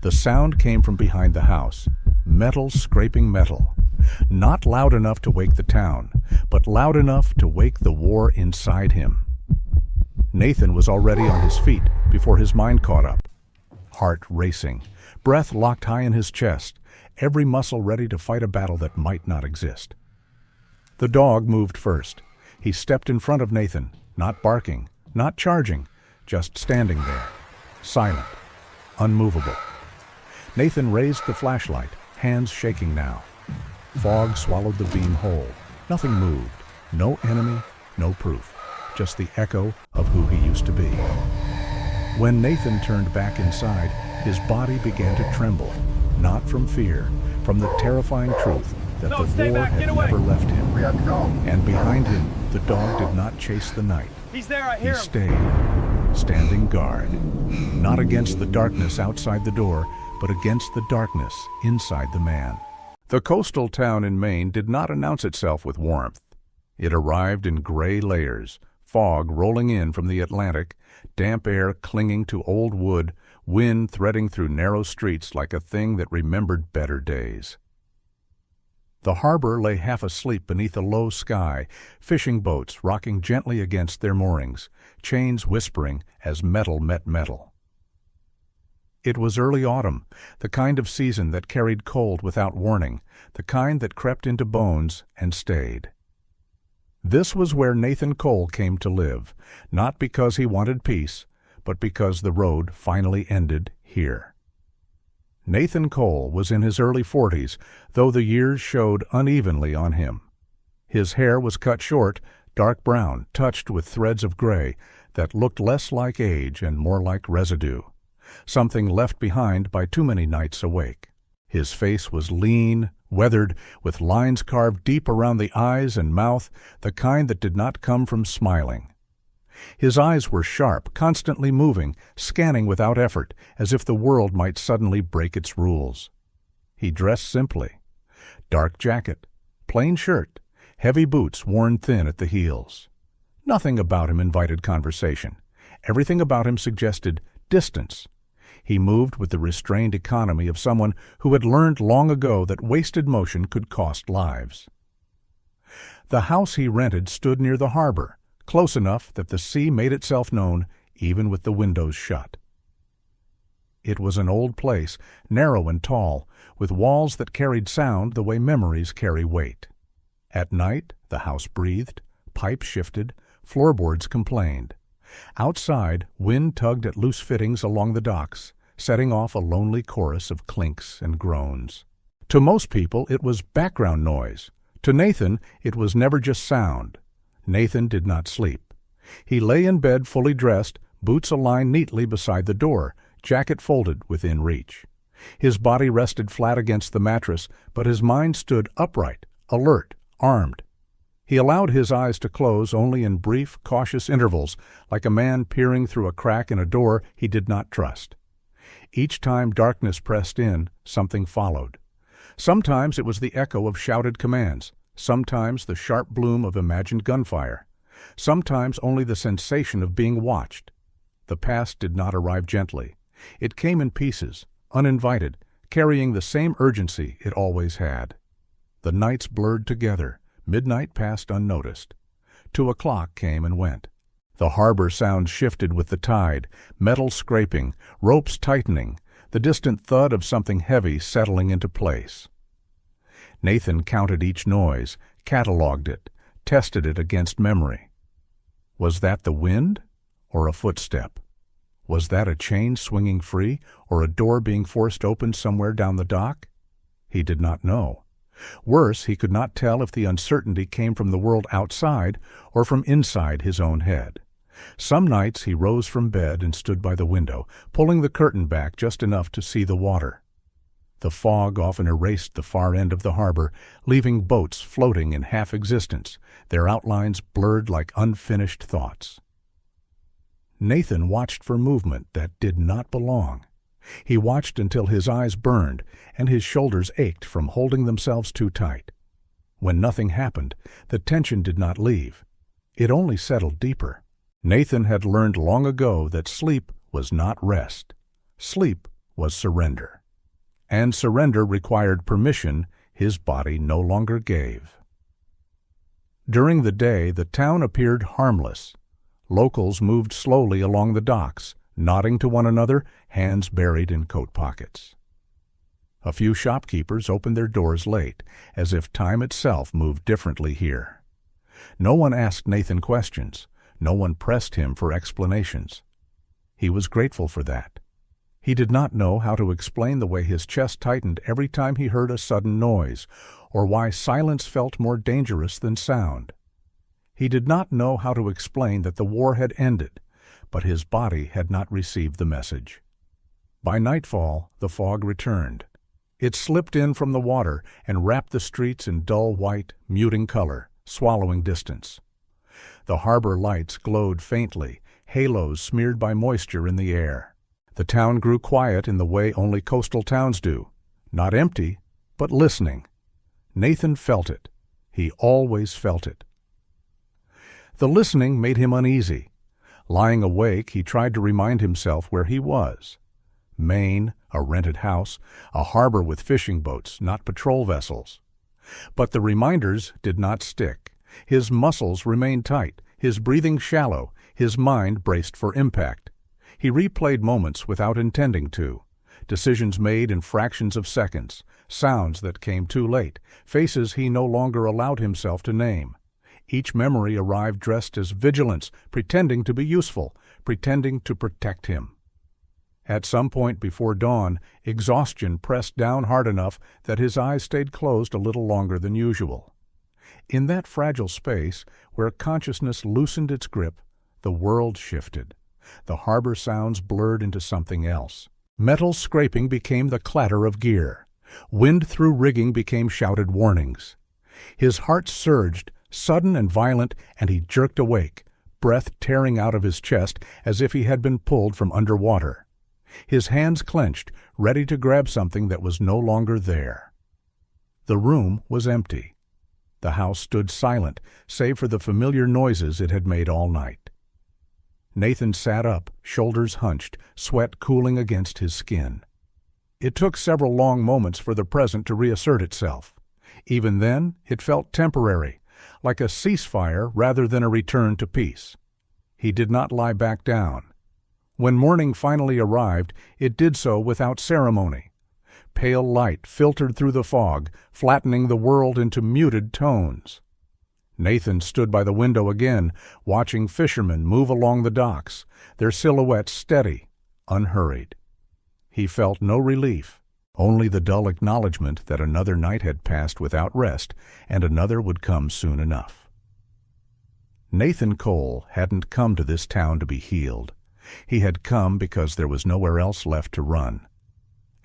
The sound came from behind the house, metal scraping metal. Not loud enough to wake the town, but loud enough to wake the war inside him. Nathan was already on his feet before his mind caught up. Heart racing, breath locked high in his chest, every muscle ready to fight a battle that might not exist. The dog moved first. He stepped in front of Nathan, not barking, not charging, just standing there, silent, unmovable. Nathan raised the flashlight, hands shaking now. Fog swallowed the beam whole. Nothing moved. No enemy, no proof. Just the echo of who he used to be. When Nathan turned back inside, his body began to tremble, not from fear, from the terrifying truth that the war had never left him. We have to go. And behind him, the dog did not chase the night. He's there, I hear him. He stayed, standing guard, not against the darkness outside the door, but against the darkness inside the man. The coastal town in Maine did not announce itself with warmth. It arrived in gray layers, fog rolling in from the Atlantic, damp air clinging to old wood, wind threading through narrow streets like a thing that remembered better days. The harbor lay half asleep beneath a low sky, fishing boats rocking gently against their moorings, chains whispering as metal met metal. It was early autumn, the kind of season that carried cold without warning, the kind that crept into bones and stayed. This was where Nathan Cole came to live, not because he wanted peace, but because the road finally ended here. Nathan Cole was in his early 40s, though the years showed unevenly on him. His hair was cut short, dark brown, touched with threads of gray that looked less like age and more like residue, something left behind by too many nights awake. His face was lean, weathered, with lines carved deep around the eyes and mouth, the kind that did not come from smiling. His eyes were sharp, constantly moving, scanning without effort, as if the world might suddenly break its rules. He dressed simply. Dark jacket, plain shirt, heavy boots worn thin at the heels. Nothing about him invited conversation. Everything about him suggested distance. He moved with the restrained economy of someone who had learned long ago that wasted motion could cost lives. The house he rented stood near the harbor, close enough that the sea made itself known even with the windows shut. It was an old place, narrow and tall, with walls that carried sound the way memories carry weight. At night, the house breathed, pipes shifted, floorboards complained. Outside, wind tugged at loose fittings along the docks, setting off a lonely chorus of clinks and groans. To most people, it was background noise. To Nathan, it was never just sound. Nathan did not sleep. He lay in bed fully dressed, boots aligned neatly beside the door, jacket folded within reach. His body rested flat against the mattress, but his mind stood upright, alert, armed. He allowed his eyes to close only in brief, cautious intervals, like a man peering through a crack in a door he did not trust. Each time darkness pressed in, something followed. Sometimes it was the echo of shouted commands, sometimes the sharp bloom of imagined gunfire, sometimes only the sensation of being watched. The past did not arrive gently. It came in pieces, uninvited, carrying the same urgency it always had. The nights blurred together. Midnight passed unnoticed. 2 o'clock came and went. The harbor sound shifted with the tide, metal scraping, ropes tightening, the distant thud of something heavy settling into place. Nathan counted each noise, cataloged it, tested it against memory. Was that the wind or a footstep? Was that a chain swinging free or a door being forced open somewhere down the dock? He did not know. Worse, he could not tell if the uncertainty came from the world outside or from inside his own head. Some nights he rose from bed and stood by the window, pulling the curtain back just enough to see the water. The fog often erased the far end of the harbor, leaving boats floating in half-existence, their outlines blurred like unfinished thoughts. Nathan watched for movement that did not belong. He watched until his eyes burned and his shoulders ached from holding themselves too tight. When nothing happened, the tension did not leave. It only settled deeper. Nathan had learned long ago that sleep was not rest. Sleep was surrender. And surrender required permission his body no longer gave. During the day, the town appeared harmless. Locals moved slowly along the docks, nodding to one another, hands buried in coat pockets. A few shopkeepers opened their doors late, as if time itself moved differently here. No one asked Nathan questions. No one pressed him for explanations. He was grateful for that. He did not know how to explain the way his chest tightened every time he heard a sudden noise, or why silence felt more dangerous than sound. He did not know how to explain that the war had ended, but his body had not received the message. By nightfall, the fog returned. It slipped in from the water and wrapped the streets in dull white, muting color, swallowing distance. The harbor lights glowed faintly, halos smeared by moisture in the air. The town grew quiet in the way only coastal towns do, not empty, but listening. Nathan felt it. He always felt it. The listening made him uneasy. Lying awake, he tried to remind himself where he was. Maine, a rented house, a harbor with fishing boats, not patrol vessels. But the reminders did not stick. His muscles remained tight, his breathing shallow, his mind braced for impact. He replayed moments without intending to. Decisions made in fractions of seconds, sounds that came too late, faces he no longer allowed himself to name. Each memory arrived dressed as vigilance, pretending to be useful, pretending to protect him. At some point before dawn, exhaustion pressed down hard enough that his eyes stayed closed a little longer than usual. In that fragile space, where consciousness loosened its grip, the world shifted. The harbor sounds blurred into something else. Metal scraping became the clatter of gear. Wind through rigging became shouted warnings. His heart surged, sudden and violent, and he jerked awake, breath tearing out of his chest as if he had been pulled from underwater. His hands clenched, ready to grab something that was no longer there. The room was empty. The house stood silent, save for the familiar noises it had made all night. Nathan sat up, shoulders hunched, sweat cooling against his skin. It took several long moments for the present to reassert itself. Even then, it felt temporary, like a ceasefire rather than a return to peace. He did not lie back down. When morning finally arrived, it did so without ceremony. Pale light filtered through the fog, flattening the world into muted tones. Nathan stood by the window again, watching fishermen move along the docks, their silhouettes steady, unhurried. He felt no relief, only the dull acknowledgement that another night had passed without rest, and another would come soon enough. Nathan Cole hadn't come to this town to be healed. He had come because there was nowhere else left to run.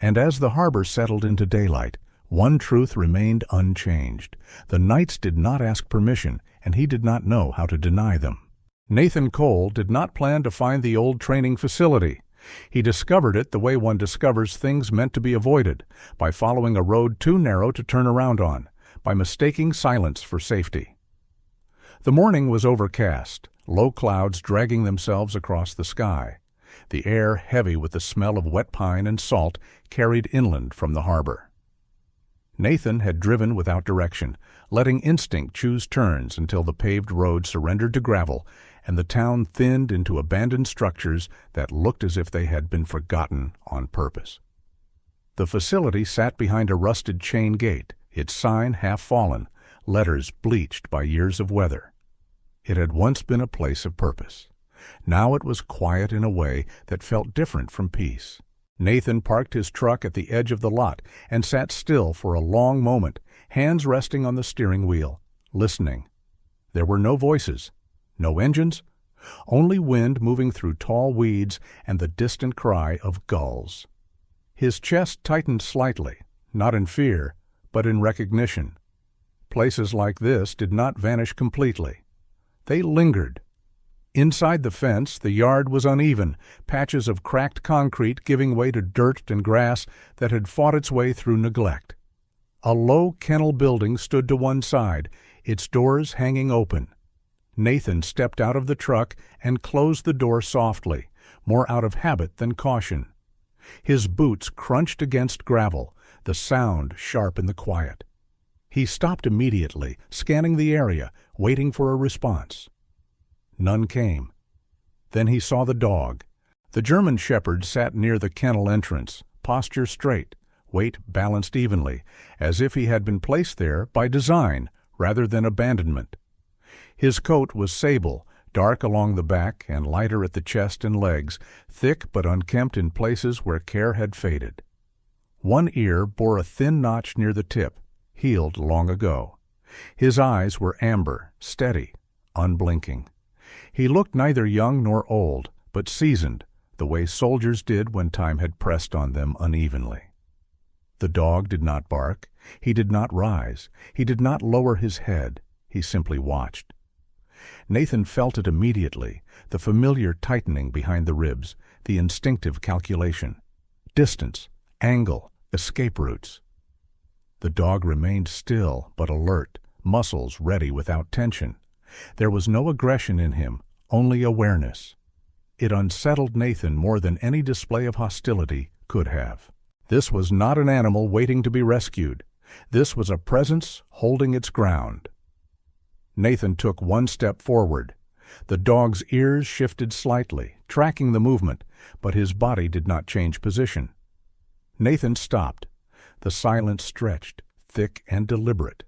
And as the harbor settled into daylight, one truth remained unchanged. The knights did not ask permission, and he did not know how to deny them. Nathan Cole did not plan to find the old training facility. He discovered it the way one discovers things meant to be avoided, by following a road too narrow to turn around on, by mistaking silence for safety. The morning was overcast, low clouds dragging themselves across the sky, the air heavy with the smell of wet pine and salt carried inland from the harbor. Nathan had driven without direction, letting instinct choose turns until the paved road surrendered to gravel and the town thinned into abandoned structures that looked as if they had been forgotten on purpose. The facility sat behind a rusted chain gate, its sign half fallen, letters bleached by years of weather. It had once been a place of purpose. Now it was quiet in a way that felt different from peace. Nathan parked his truck at the edge of the lot and sat still for a long moment, hands resting on the steering wheel, listening. There were no voices, no engines, only wind moving through tall weeds and the distant cry of gulls. His chest tightened slightly, not in fear, but in recognition. Places like this did not vanish completely. They lingered. Inside the fence, the yard was uneven, patches of cracked concrete giving way to dirt and grass that had fought its way through neglect. A low kennel building stood to one side, its doors hanging open. Nathan stepped out of the truck and closed the door softly, more out of habit than caution. His boots crunched against gravel, the sound sharp in the quiet. He stopped immediately, scanning the area, waiting for a response. None came. Then he saw the dog. The German shepherd sat near the kennel entrance, posture straight, weight balanced evenly, as if he had been placed there by design rather than abandonment. His coat was sable, dark along the back and lighter at the chest and legs, thick but unkempt in places where care had faded. One ear bore a thin notch near the tip, healed long ago. His eyes were amber, steady, unblinking. He looked neither young nor old, but seasoned, the way soldiers did when time had pressed on them unevenly. The dog did not bark. He did not rise. He did not lower his head. He simply watched. Nathan felt it immediately, the familiar tightening behind the ribs, the instinctive calculation. Distance, angle, escape routes. The dog remained still but alert, muscles ready without tension. There was no aggression in him, only awareness. It unsettled Nathan more than any display of hostility could have. This was not an animal waiting to be rescued. This was a presence holding its ground. Nathan took one step forward. The dog's ears shifted slightly, tracking the movement, but his body did not change position. Nathan stopped. The silence stretched, thick and deliberate.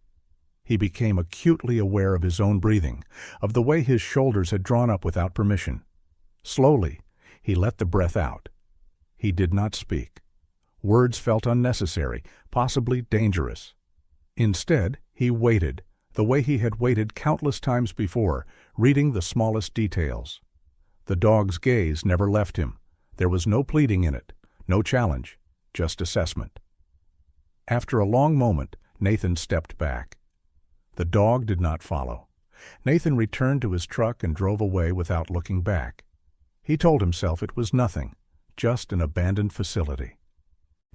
He became acutely aware of his own breathing, of the way his shoulders had drawn up without permission. Slowly, he let the breath out. He did not speak. Words felt unnecessary, possibly dangerous. Instead, he waited, the way he had waited countless times before, reading the smallest details. The dog's gaze never left him. There was no pleading in it, no challenge, just assessment. After a long moment, Nathan stepped back. The dog did not follow. Nathan returned to his truck and drove away without looking back. He told himself it was nothing, just an abandoned facility.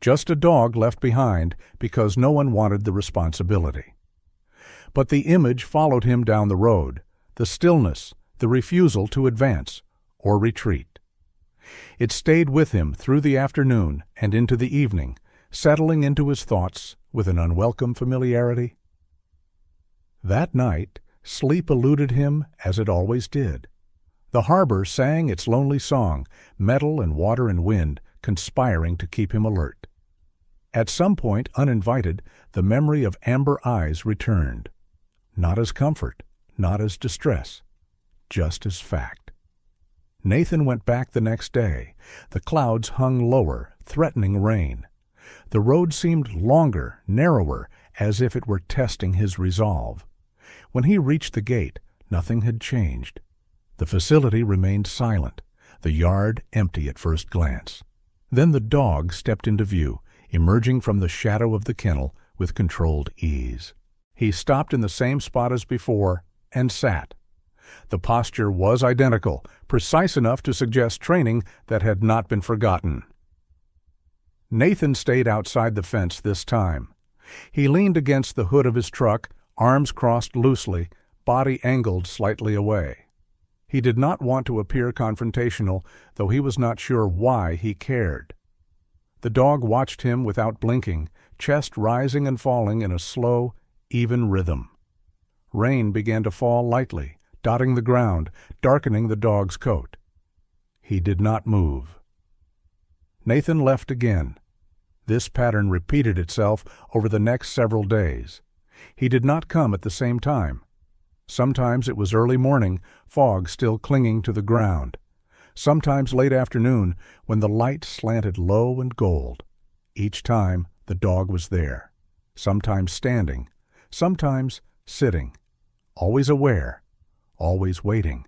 Just a dog left behind because no one wanted the responsibility. But the image followed him down the road, the stillness, the refusal to advance or retreat. It stayed with him through the afternoon and into the evening, settling into his thoughts with an unwelcome familiarity. That night, sleep eluded him as it always did. The harbor sang its lonely song, metal and water and wind conspiring to keep him alert. At some point, uninvited, the memory of amber eyes returned. Not as comfort, not as distress, just as fact. Nathan went back the next day. The clouds hung lower, threatening rain. The road seemed longer, narrower, as if it were testing his resolve. When he reached the gate, nothing had changed. The facility remained silent, the yard empty at first glance. Then the dog stepped into view, emerging from the shadow of the kennel with controlled ease. He stopped in the same spot as before and sat. The posture was identical, precise enough to suggest training that had not been forgotten. Nathan stayed outside the fence this time. He leaned against the hood of his truck, arms crossed loosely, body angled slightly away. He did not want to appear confrontational, though he was not sure why he cared. The dog watched him without blinking, chest rising and falling in a slow, even rhythm. Rain began to fall lightly, dotting the ground, darkening the dog's coat. He did not move. Nathan left again. This pattern repeated itself over the next several days. He did not come at the same time. Sometimes it was early morning, fog still clinging to the ground. Sometimes late afternoon, when the light slanted low and gold. Each time, the dog was there. Sometimes standing, sometimes sitting. Always aware, always waiting.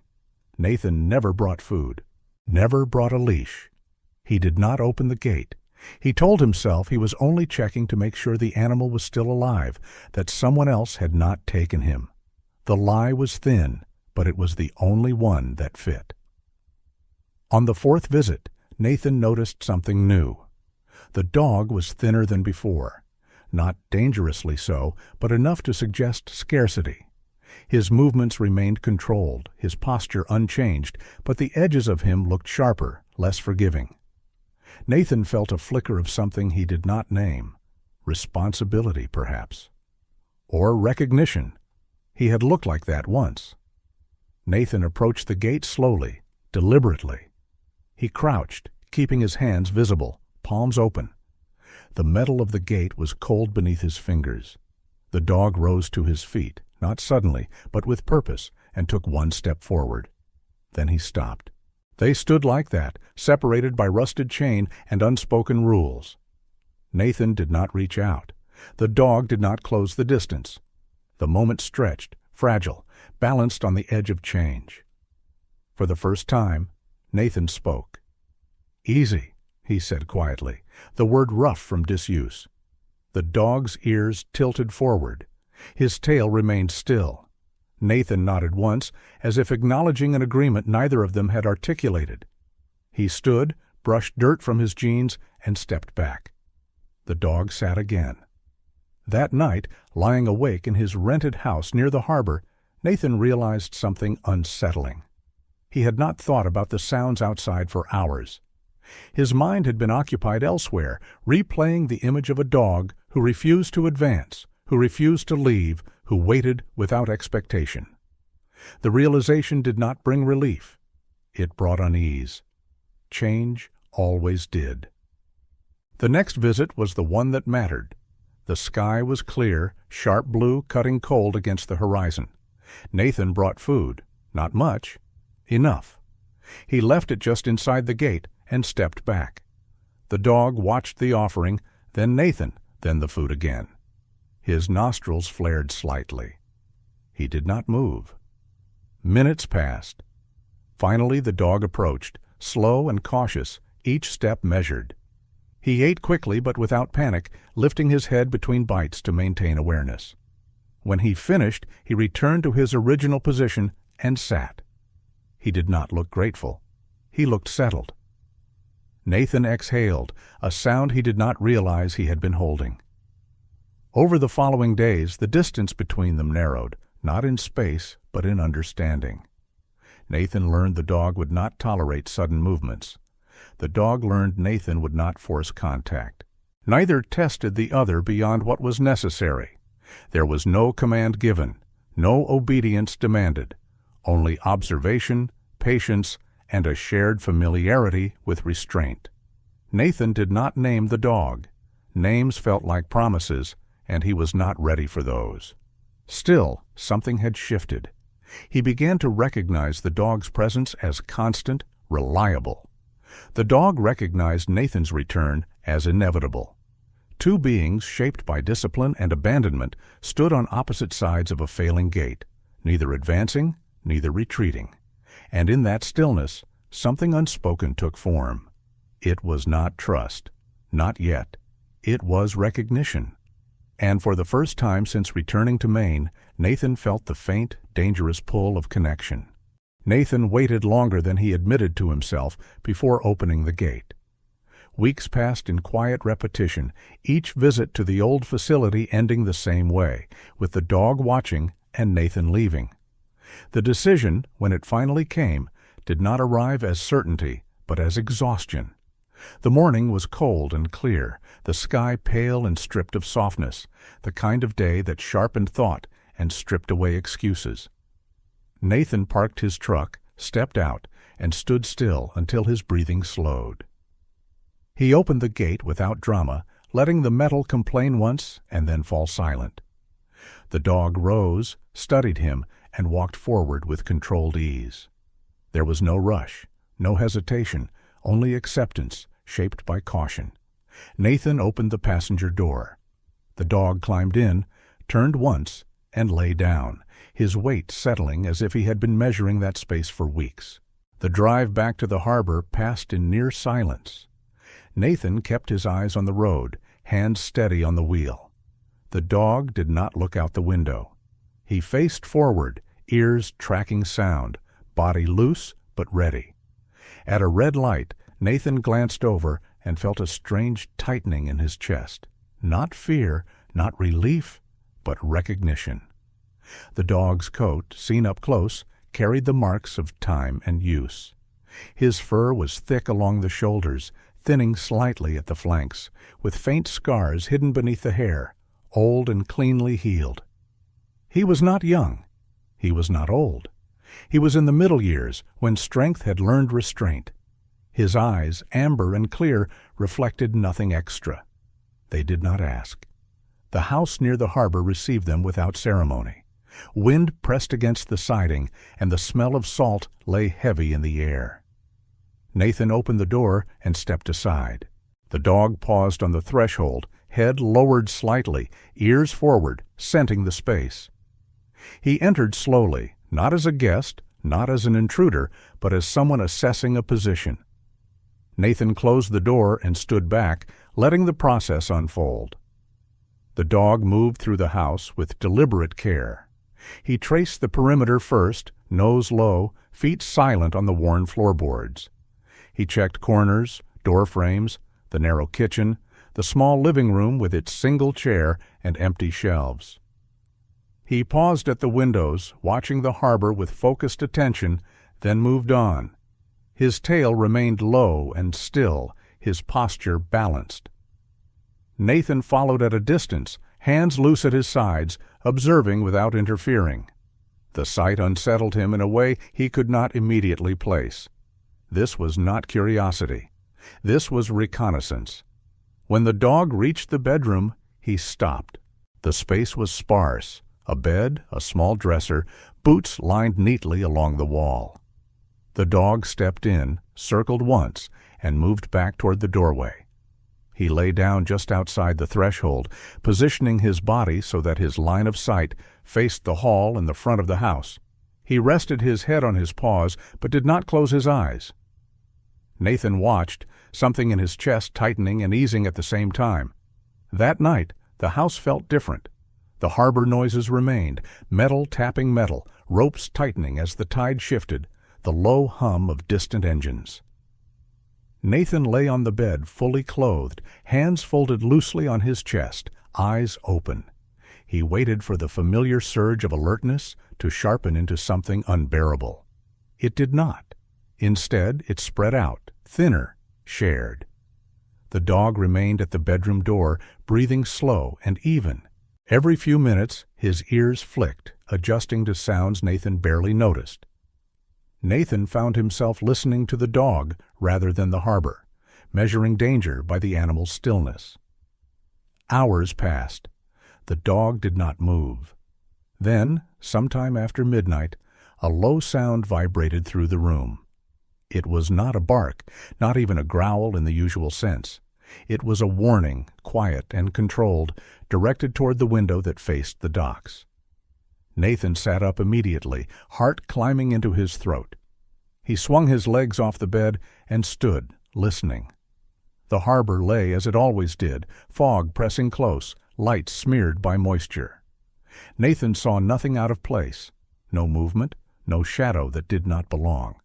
Nathan never brought food, never brought a leash. He did not open the gate. He told himself he was only checking to make sure the animal was still alive, that someone else had not taken him. The lie was thin, but it was the only one that fit. On the fourth visit, Nathan noticed something new. The dog was thinner than before. Not dangerously so, but enough to suggest scarcity. His movements remained controlled, his posture unchanged, but the edges of him looked sharper, less forgiving. Nathan felt a flicker of something he did not name. Responsibility, perhaps. Or recognition. He had looked like that once. Nathan approached the gate slowly, deliberately. He crouched, keeping his hands visible, palms open. The metal of the gate was cold beneath his fingers. The dog rose to his feet, not suddenly, but with purpose, and took one step forward. Then he stopped. They stood like that, separated by rusted chain and unspoken rules. Nathan did not reach out. The dog did not close the distance. The moment stretched, fragile, balanced on the edge of change. For the first time, Nathan spoke. "Easy," he said quietly, the word rough from disuse. The dog's ears tilted forward. His tail remained still. Nathan nodded once, as if acknowledging an agreement neither of them had articulated. He stood, brushed dirt from his jeans, and stepped back. The dog sat again. That night, lying awake in his rented house near the harbor, Nathan realized something unsettling. He had not thought about the sounds outside for hours. His mind had been occupied elsewhere, replaying the image of a dog who refused to advance, who refused to leave, who waited without expectation. The realization did not bring relief. It brought unease. Change always did. The next visit was the one that mattered. The sky was clear, sharp blue cutting cold against the horizon. Nathan brought food. Not much. Enough. He left it just inside the gate and stepped back. The dog watched the offering, then Nathan, then the food again. His nostrils flared slightly. He did not move. Minutes passed. Finally the dog approached, slow and cautious, each step measured. He ate quickly but without panic, lifting his head between bites to maintain awareness. When he finished, he returned to his original position and sat. He did not look grateful. He looked settled. Nathan exhaled, a sound he did not realize he had been holding. Over the following days, the distance between them narrowed, not in space, but in understanding. Nathan learned the dog would not tolerate sudden movements. The dog learned Nathan would not force contact. Neither tested the other beyond what was necessary. There was no command given, no obedience demanded, only observation, patience, and a shared familiarity with restraint. Nathan did not name the dog. Names felt like promises, and he was not ready for those. Still, something had shifted. He began to recognize the dog's presence as constant, reliable. The dog recognized Nathan's return as inevitable. Two beings shaped by discipline and abandonment stood on opposite sides of a failing gate, neither advancing, neither retreating. And in that stillness, something unspoken took form. It was not trust. Not yet. It was recognition. And for the first time since returning to Maine, Nathan felt the faint, dangerous pull of connection. Nathan waited longer than he admitted to himself before opening the gate. Weeks passed in quiet repetition, each visit to the old facility ending the same way, with the dog watching and Nathan leaving. The decision, when it finally came, did not arrive as certainty, but as exhaustion. The morning was cold and clear, the sky pale and stripped of softness, the kind of day that sharpened thought and stripped away excuses. Nathan parked his truck, stepped out, and stood still until his breathing slowed. He opened the gate without drama, letting the metal complain once and then fall silent. The dog rose, studied him, and walked forward with controlled ease. There was no rush, no hesitation, only acceptance, shaped by caution. Nathan opened the passenger door. The dog climbed in, turned once, and lay down, his weight settling as if he had been measuring that space for weeks. The drive back to the harbor passed in near silence. Nathan kept his eyes on the road, hands steady on the wheel. The dog did not look out the window. He faced forward, ears tracking sound, body loose but ready. At a red light, Nathan glanced over and felt a strange tightening in his chest. Not fear, not relief, but recognition. The dog's coat, seen up close, carried the marks of time and use. His fur was thick along the shoulders, thinning slightly at the flanks, with faint scars hidden beneath the hair, old and cleanly healed. He was not young. He was not old. He was in the middle years, when strength had learned restraint. His eyes, amber and clear, reflected nothing extra. They did not ask. The house near the harbor received them without ceremony. Wind pressed against the siding, and the smell of salt lay heavy in the air. Nathan opened the door and stepped aside. The dog paused on the threshold, head lowered slightly, ears forward, scenting the space. He entered slowly, not as a guest, not as an intruder, but as someone assessing a position. Nathan closed the door and stood back, letting the process unfold. The dog moved through the house with deliberate care. He traced the perimeter first, nose low, feet silent on the worn floorboards. He checked corners, door frames, the narrow kitchen, the small living room with its single chair and empty shelves. He paused at the windows, watching the harbor with focused attention, then moved on. His tail remained low and still, his posture balanced. Nathan followed at a distance, hands loose at his sides, observing without interfering. The sight unsettled him in a way he could not immediately place. This was not curiosity. This was reconnaissance. When the dog reached the bedroom, he stopped. The space was sparse. A bed, a small dresser, boots lined neatly along the wall. The dog stepped in, circled once, and moved back toward the doorway. He lay down just outside the threshold, positioning his body so that his line of sight faced the hall and the front of the house. He rested his head on his paws, but did not close his eyes. Nathan watched, something in his chest tightening and easing at the same time. That night, the house felt different. The harbor noises remained, metal tapping metal, ropes tightening as the tide shifted, the low hum of distant engines. Nathan lay on the bed, fully clothed, hands folded loosely on his chest, eyes open. He waited for the familiar surge of alertness to sharpen into something unbearable. It did not. Instead, it spread out, thinner, shared. The dog remained at the bedroom door, breathing slow and even. Every few minutes, his ears flicked, adjusting to sounds Nathan barely noticed. Nathan found himself listening to the dog rather than the harbor, measuring danger by the animal's stillness. Hours passed. The dog did not move. Then, sometime after midnight, a low sound vibrated through the room. It was not a bark, not even a growl in the usual sense. It was a warning, quiet and controlled, directed toward the window that faced the docks. Nathan sat up immediately, heart climbing into his throat. He swung his legs off the bed and stood, listening. The harbor lay as it always did, fog pressing close, lights smeared by moisture. Nathan saw nothing out of place, no movement, no shadow that did not belong.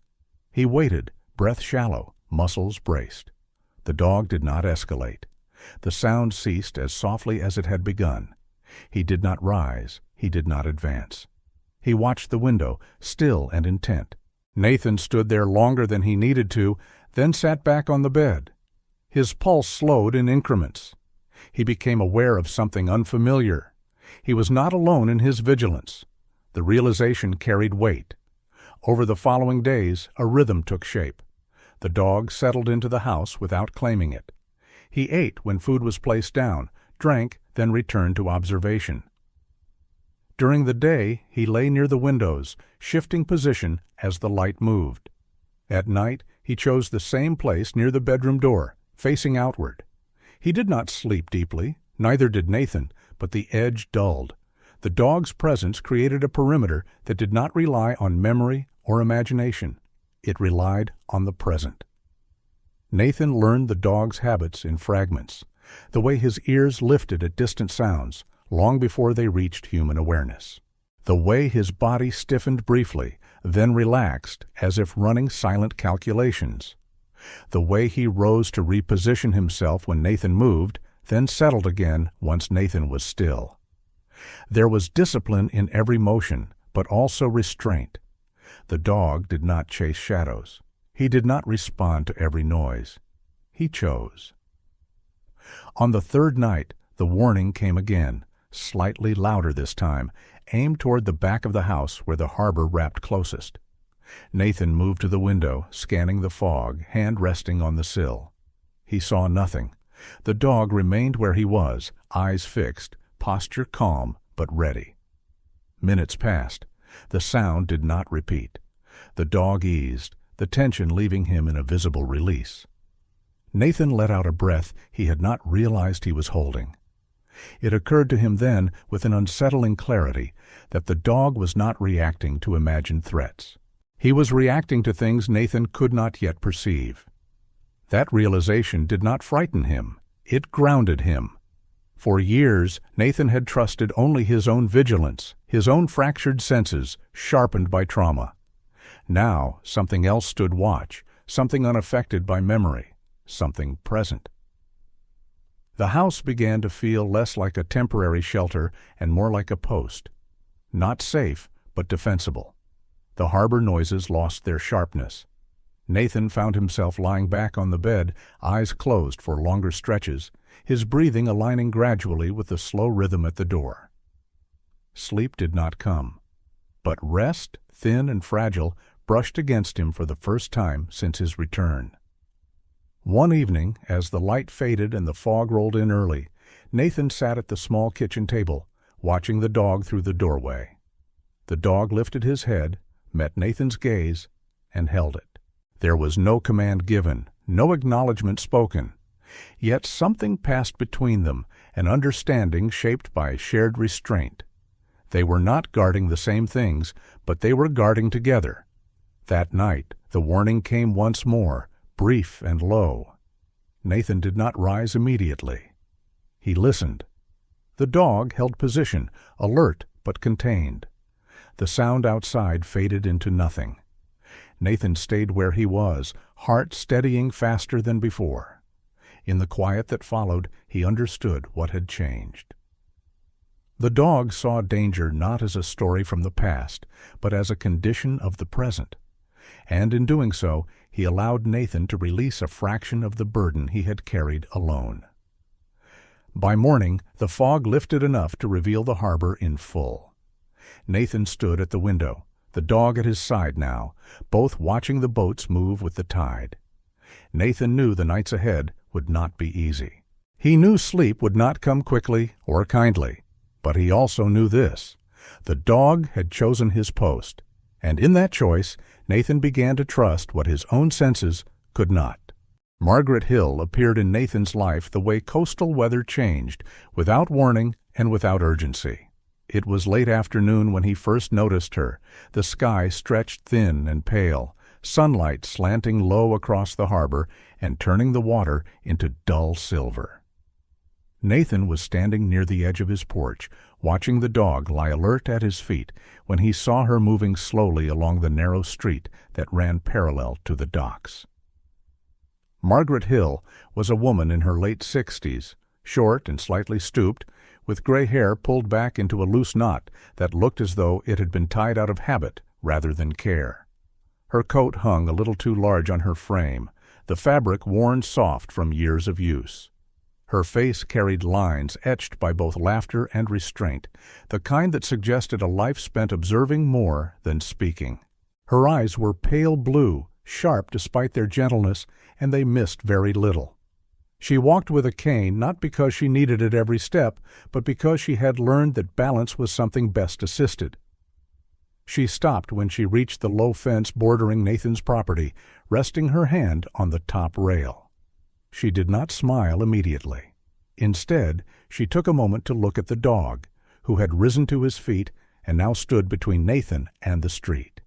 He waited, breath shallow, muscles braced. The dog did not escalate. The sound ceased as softly as it had begun. He did not rise. He did not advance. He watched the window, still and intent. Nathan stood there longer than he needed to, then sat back on the bed. His pulse slowed in increments. He became aware of something unfamiliar. He was not alone in his vigilance. The realization carried weight. Over the following days, a rhythm took shape. The dog settled into the house without claiming it. He ate when food was placed down, drank, then returned to observation. During the day, he lay near the windows, shifting position as the light moved. At night, he chose the same place near the bedroom door, facing outward. He did not sleep deeply, neither did Nathan, but the edge dulled. The dog's presence created a perimeter that did not rely on memory or imagination. It relied on the present. Nathan learned the dog's habits in fragments, the way his ears lifted at distant sounds, long before they reached human awareness. The way his body stiffened briefly, then relaxed, as if running silent calculations. The way he rose to reposition himself when Nathan moved, then settled again once Nathan was still. There was discipline in every motion, but also restraint. The dog did not chase shadows. He did not respond to every noise. he chose. On the third night, the warning came again, slightly louder this time, aimed toward the back of the house where the harbor wrapped closest. Nathan moved to the window, scanning the fog, hand resting on the sill. He saw nothing. The dog remained where he was, eyes fixed, posture calm but ready. Minutes passed. The sound did not repeat. The dog eased, the tension leaving him in a visible release. Nathan let out a breath he had not realized he was holding. It occurred to him then, with an unsettling clarity, that the dog was not reacting to imagined threats. He was reacting to things Nathan could not yet perceive. That realization did not frighten him. It grounded him. For years, Nathan had trusted only his own vigilance, his own fractured senses, sharpened by trauma. Now, something else stood watch, something unaffected by memory, something present. The house began to feel less like a temporary shelter and more like a post. Not safe, but defensible. The harbor noises lost their sharpness. Nathan found himself lying back on the bed, eyes closed for longer stretches, his breathing aligning gradually with the slow rhythm at the door. Sleep did not come, but rest, thin and fragile, brushed against him for the first time since his return. One evening, as the light faded and the fog rolled in early, Nathan sat at the small kitchen table, watching the dog through the doorway. The dog lifted his head, met Nathan's gaze, and held it. There was no command given, no acknowledgement spoken. Yet something passed between them, an understanding shaped by shared restraint. They were not guarding the same things, but they were guarding together. That night, the warning came once more, brief and low. Nathan did not rise immediately. He listened. The dog held position, alert but contained. The sound outside faded into nothing. Nathan stayed where he was, heart steadying faster than before. In the quiet that followed, he understood what had changed. The dog saw danger not as a story from the past, but as a condition of the present. And in doing so, he allowed Nathan to release a fraction of the burden he had carried alone. By morning, the fog lifted enough to reveal the harbor in full. Nathan stood at the window, the dog at his side now, both watching the boats move with the tide. Nathan knew the nights ahead would not be easy. He knew sleep would not come quickly or kindly, but he also knew this: the dog had chosen his post, and in that choice, Nathan began to trust what his own senses could not. Margaret Hill appeared in Nathan's life the way coastal weather changed, without warning and without urgency. It was late afternoon when he first noticed her, the sky stretched thin and pale, sunlight slanting low across the harbor and turning the water into dull silver. Nathan was standing near the edge of his porch, watching the dog lie alert at his feet when he saw her moving slowly along the narrow street that ran parallel to the docks. Margaret Hill was a woman in her late 60s, short and slightly stooped, with gray hair pulled back into a loose knot that looked as though it had been tied out of habit rather than care. Her coat hung a little too large on her frame, the fabric worn soft from years of use. Her face carried lines etched by both laughter and restraint, the kind that suggested a life spent observing more than speaking. Her eyes were pale blue, sharp despite their gentleness, and they missed very little. She walked with a cane not because she needed it every step, but because she had learned that balance was something best assisted. She stopped when she reached the low fence bordering Nathan's property, resting her hand on the top rail. She did not smile immediately. Instead, she took a moment to look at the dog, who had risen to his feet and now stood between Nathan and the street.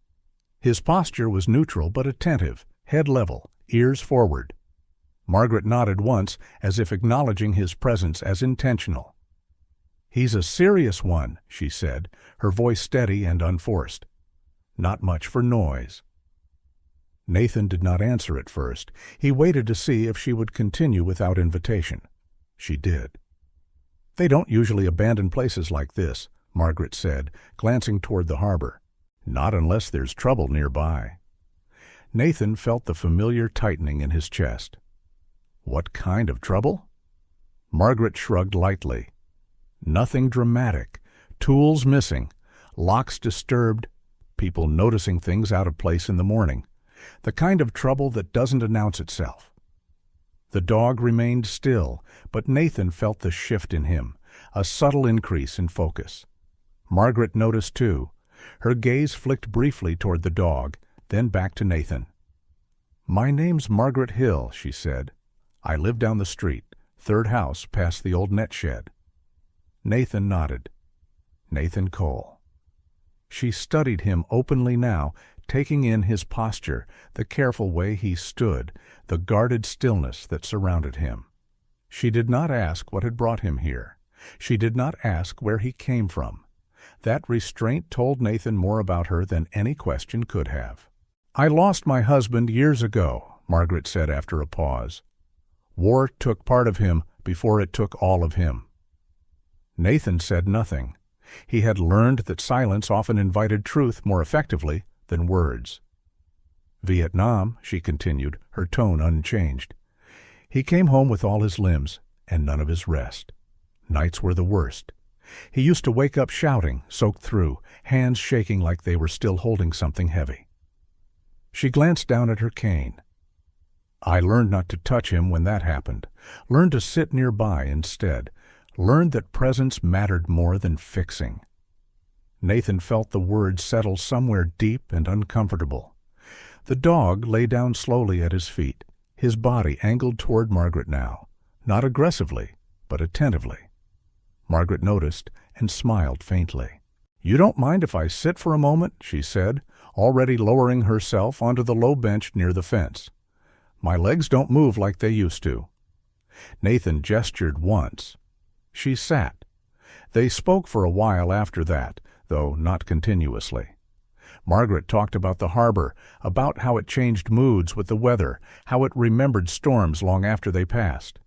His posture was neutral but attentive, head level, ears forward. Margaret nodded once, as if acknowledging his presence as intentional. "He's a serious one," she said, her voice steady and unforced. "Not much for noise." Nathan did not answer at first. He waited to see if she would continue without invitation. She did. "They don't usually abandon places like this," Margaret said, glancing toward the harbor. "Not unless there's trouble nearby." Nathan felt the familiar tightening in his chest. What kind of trouble? Margaret shrugged lightly. Nothing dramatic. Tools missing. Locks disturbed. People noticing things out of place in the morning. The kind of trouble that doesn't announce itself. The dog remained still, but Nathan felt the shift in him, a subtle increase in focus. Margaret noticed too. Her gaze flicked briefly toward the dog, then back to Nathan. "My name's Margaret Hill," she said. "I live down the street, third house past the old net shed." Nathan nodded. Nathan Cole. She studied him openly now, taking in his posture, the careful way he stood, the guarded stillness that surrounded him. She did not ask what had brought him here. She did not ask where he came from. That restraint told Nathan more about her than any question could have. "I lost my husband years ago," Margaret said after a pause. "War took part of him before it took all of him." Nathan said nothing. He had learned that silence often invited truth more effectively than words. "Vietnam," she continued, her tone unchanged. "He came home with all his limbs and none of his rest. Nights were the worst. He used to wake up shouting, soaked through, hands shaking like they were still holding something heavy." She glanced down at her cane. "I learned not to touch him when that happened, learned to sit nearby instead, learned that presence mattered more than fixing." Nathan felt the words settle somewhere deep and uncomfortable. The dog lay down slowly at his feet, his body angled toward Margaret now, not aggressively, but attentively. Margaret noticed and smiled faintly. "You don't mind if I sit for a moment?" she said, already lowering herself onto the low bench near the fence. "My legs don't move like they used to." Nathan gestured once. She sat. They spoke for a while after that, though not continuously. Margaret talked about the harbor, about how it changed moods with the weather, how it remembered storms long after they passed.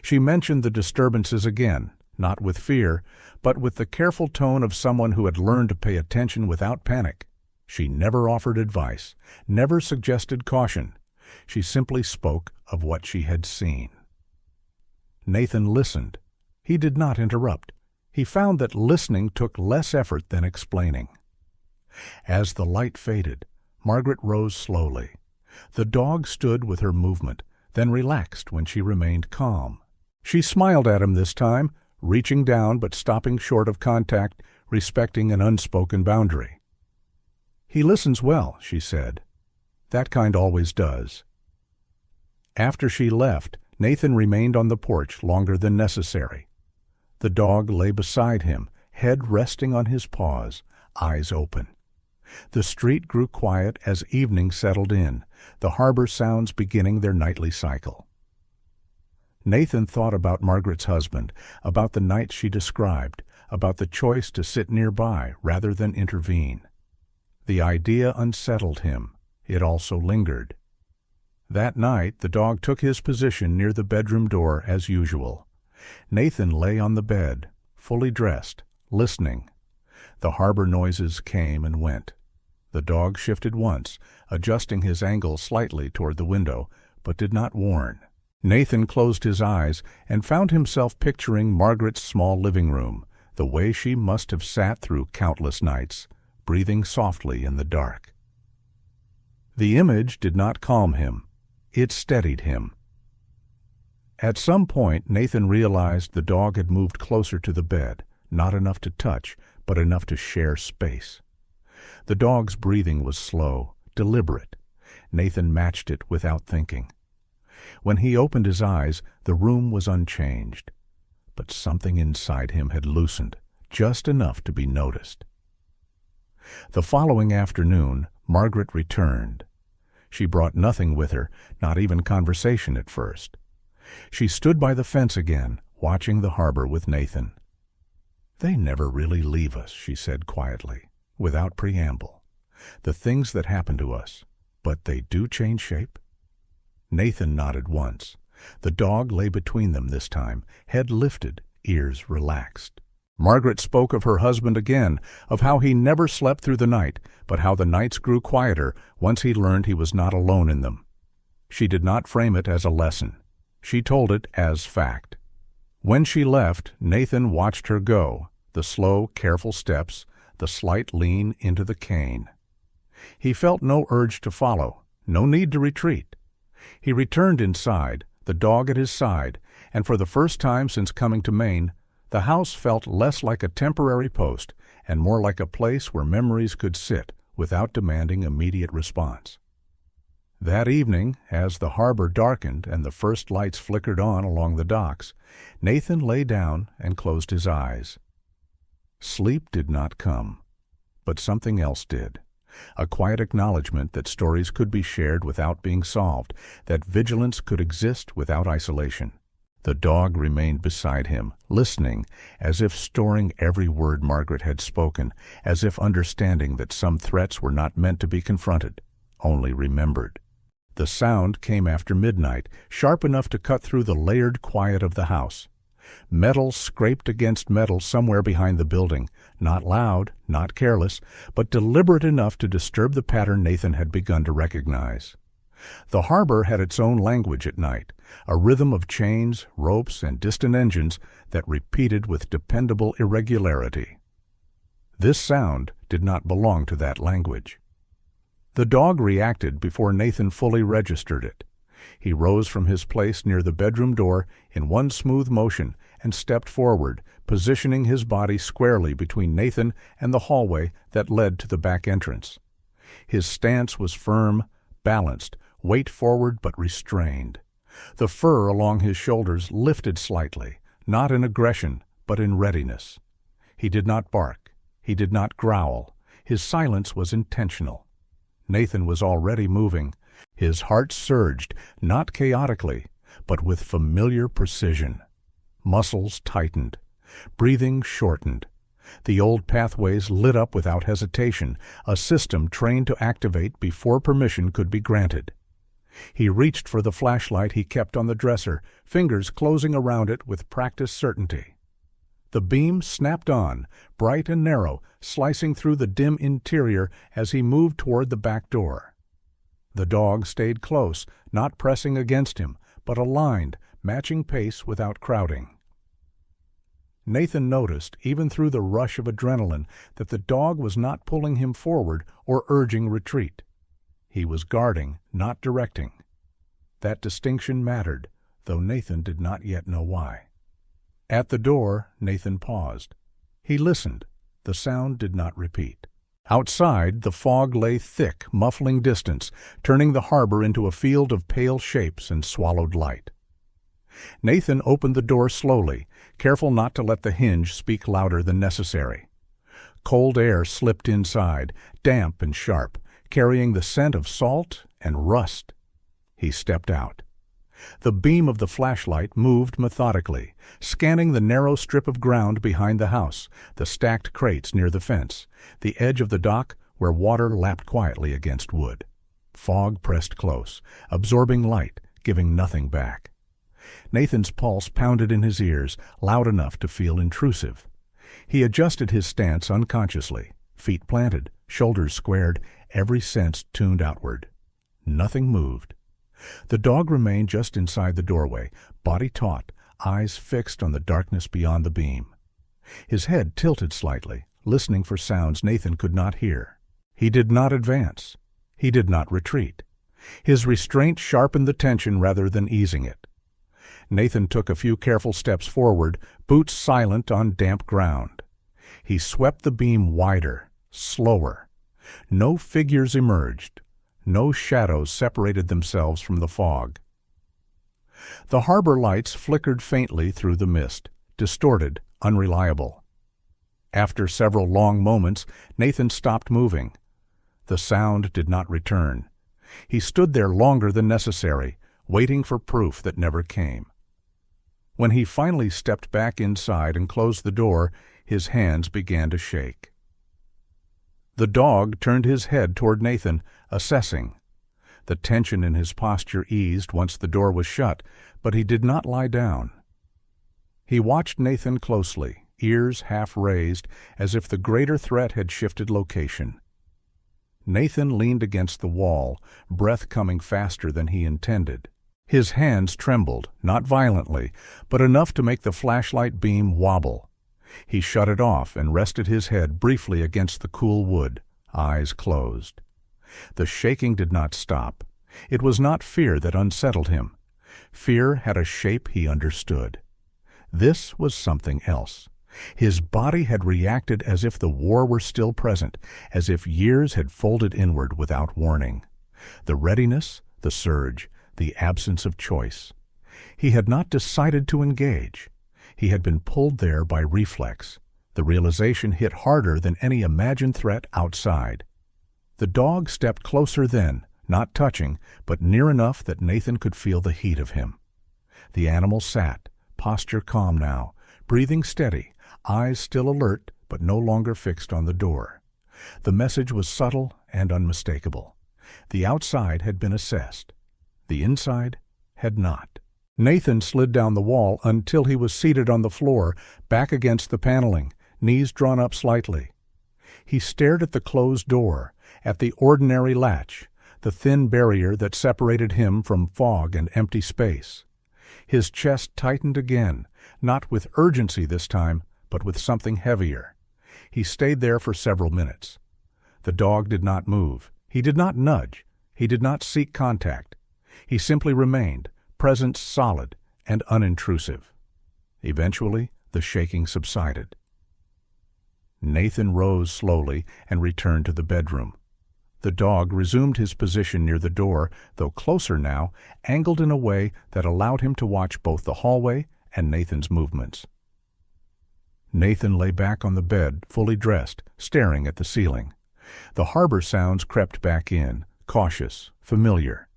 She mentioned the disturbances again, not with fear, but with the careful tone of someone who had learned to pay attention without panic. She never offered advice, never suggested caution. She simply spoke of what she had seen. Nathan listened. He did not interrupt. He found that listening took less effort than explaining. As the light faded, Margaret rose slowly. The dog stood with her movement, then relaxed when she remained calm. She smiled at him this time, reaching down but stopping short of contact, respecting an unspoken boundary. "He listens well," she said. "That kind always does." After she left, Nathan remained on the porch longer than necessary. The dog lay beside him, head resting on his paws, eyes open. The street grew quiet as evening settled in, the harbor sounds beginning their nightly cycle. Nathan thought about Margaret's husband, about the night she described, about the choice to sit nearby rather than intervene. The idea unsettled him. It also lingered. That night, the dog took his position near the bedroom door as usual. Nathan lay on the bed, fully dressed, listening. The harbor noises came and went. The dog shifted once, adjusting his angle slightly toward the window, but did not warn. Nathan closed his eyes and found himself picturing Margaret's small living room, the way she must have sat through countless nights, breathing softly in the dark. The image did not calm him. It steadied him. At some point, Nathan realized the dog had moved closer to the bed, not enough to touch, but enough to share space. The dog's breathing was slow, deliberate. Nathan matched it without thinking. When he opened his eyes, the room was unchanged. But something inside him had loosened, just enough to be noticed. The following afternoon, Margaret returned. She brought nothing with her, not even conversation at first. She stood by the fence again, watching the harbor with Nathan. "They never really leave us," she said quietly, without preamble. "The things that happen to us, but they do change shape." Nathan nodded once. The dog lay between them this time, head lifted, ears relaxed. Margaret spoke of her husband again, of how he never slept through the night, but how the nights grew quieter once he learned he was not alone in them. She did not frame it as a lesson. She told it as fact. When she left, Nathan watched her go, the slow, careful steps, the slight lean into the cane. He felt no urge to follow, no need to retreat. He returned inside, the dog at his side, and for the first time since coming to Maine, the house felt less like a temporary post and more like a place where memories could sit without demanding immediate response. That evening, as the harbor darkened and the first lights flickered on along the docks, Nathan lay down and closed his eyes. Sleep did not come, but something else did. A quiet acknowledgement that stories could be shared without being solved, that vigilance could exist without isolation. The dog remained beside him, listening, as if storing every word Margaret had spoken, as if understanding that some threats were not meant to be confronted, only remembered. The sound came after midnight, sharp enough to cut through the layered quiet of the house. Metal scraped against metal somewhere behind the building, not loud, not careless, but deliberate enough to disturb the pattern Nathan had begun to recognize. The harbor had its own language at night, a rhythm of chains, ropes, and distant engines that repeated with dependable irregularity. This sound did not belong to that language. The dog reacted before Nathan fully registered it. He rose from his place near the bedroom door in one smooth motion and stepped forward, positioning his body squarely between Nathan and the hallway that led to the back entrance. His stance was firm, balanced, weight forward but restrained. The fur along his shoulders lifted slightly, not in aggression, but in readiness. He did not bark. He did not growl. His silence was intentional. Nathan was already moving. His heart surged, not chaotically, but with familiar precision. Muscles tightened. Breathing shortened. The old pathways lit up without hesitation, a system trained to activate before permission could be granted. He reached for the flashlight he kept on the dresser, fingers closing around it with practiced certainty. The beam snapped on, bright and narrow, slicing through the dim interior as he moved toward the back door. The dog stayed close, not pressing against him, but aligned, matching pace without crowding. Nathan noticed, even through the rush of adrenaline, that the dog was not pulling him forward or urging retreat. He was guarding, not directing. That distinction mattered, though Nathan did not yet know why. At the door, Nathan paused. He listened. The sound did not repeat. Outside, the fog lay thick, muffling distance, turning the harbor into a field of pale shapes and swallowed light. Nathan opened the door slowly, careful not to let the hinge speak louder than necessary. Cold air slipped inside, damp and sharp, carrying the scent of salt and rust. He stepped out. The beam of the flashlight moved methodically, scanning the narrow strip of ground behind the house, the stacked crates near the fence, the edge of the dock where water lapped quietly against wood. Fog pressed close, absorbing light, giving nothing back. Nathan's pulse pounded in his ears, loud enough to feel intrusive. He adjusted his stance unconsciously, feet planted, shoulders squared, every sense tuned outward. Nothing moved. The dog remained just inside the doorway, body taut, eyes fixed on the darkness beyond the beam. His head tilted slightly, listening for sounds Nathan could not hear. He did not advance. He did not retreat. His restraint sharpened the tension rather than easing it. Nathan took a few careful steps forward, boots silent on damp ground. He swept the beam wider, slower. No figures emerged. No shadows separated themselves from the fog. The harbor lights flickered faintly through the mist, distorted, unreliable. After several long moments, Nathan stopped moving. The sound did not return. He stood there longer than necessary, waiting for proof that never came. When he finally stepped back inside and closed the door, his hands began to shake. The dog turned his head toward Nathan, assessing. The tension in his posture eased once the door was shut, but he did not lie down. He watched Nathan closely, ears half raised, as if the greater threat had shifted location. Nathan leaned against the wall, breath coming faster than he intended. His hands trembled, not violently, but enough to make the flashlight beam wobble. He shut it off and rested his head briefly against the cool wood, eyes closed. The shaking did not stop. It was not fear that unsettled him. Fear had a shape he understood. This was something else. His body had reacted as if the war were still present, as if years had folded inward without warning. The readiness, the surge, the absence of choice. He had not decided to engage. He had been pulled there by reflex. The realization hit harder than any imagined threat outside. The dog stepped closer then, not touching, but near enough that Nathan could feel the heat of him. The animal sat, posture calm now, breathing steady, eyes still alert but no longer fixed on the door. The message was subtle and unmistakable. The outside had been assessed. The inside had not. Nathan slid down the wall until he was seated on the floor, back against the paneling, knees drawn up slightly. He stared at the closed door, at the ordinary latch, the thin barrier that separated him from fog and empty space. His chest tightened again, not with urgency this time, but with something heavier. He stayed there for several minutes. The dog did not move. He did not nudge. He did not seek contact. He simply remained, presence solid and unintrusive. Eventually, the shaking subsided. Nathan rose slowly and returned to the bedroom. The dog resumed his position near the door, though closer now, angled in a way that allowed him to watch both the hallway and Nathan's movements. Nathan lay back on the bed, fully dressed, staring at the ceiling. The harbor sounds crept back in, cautious, familiar.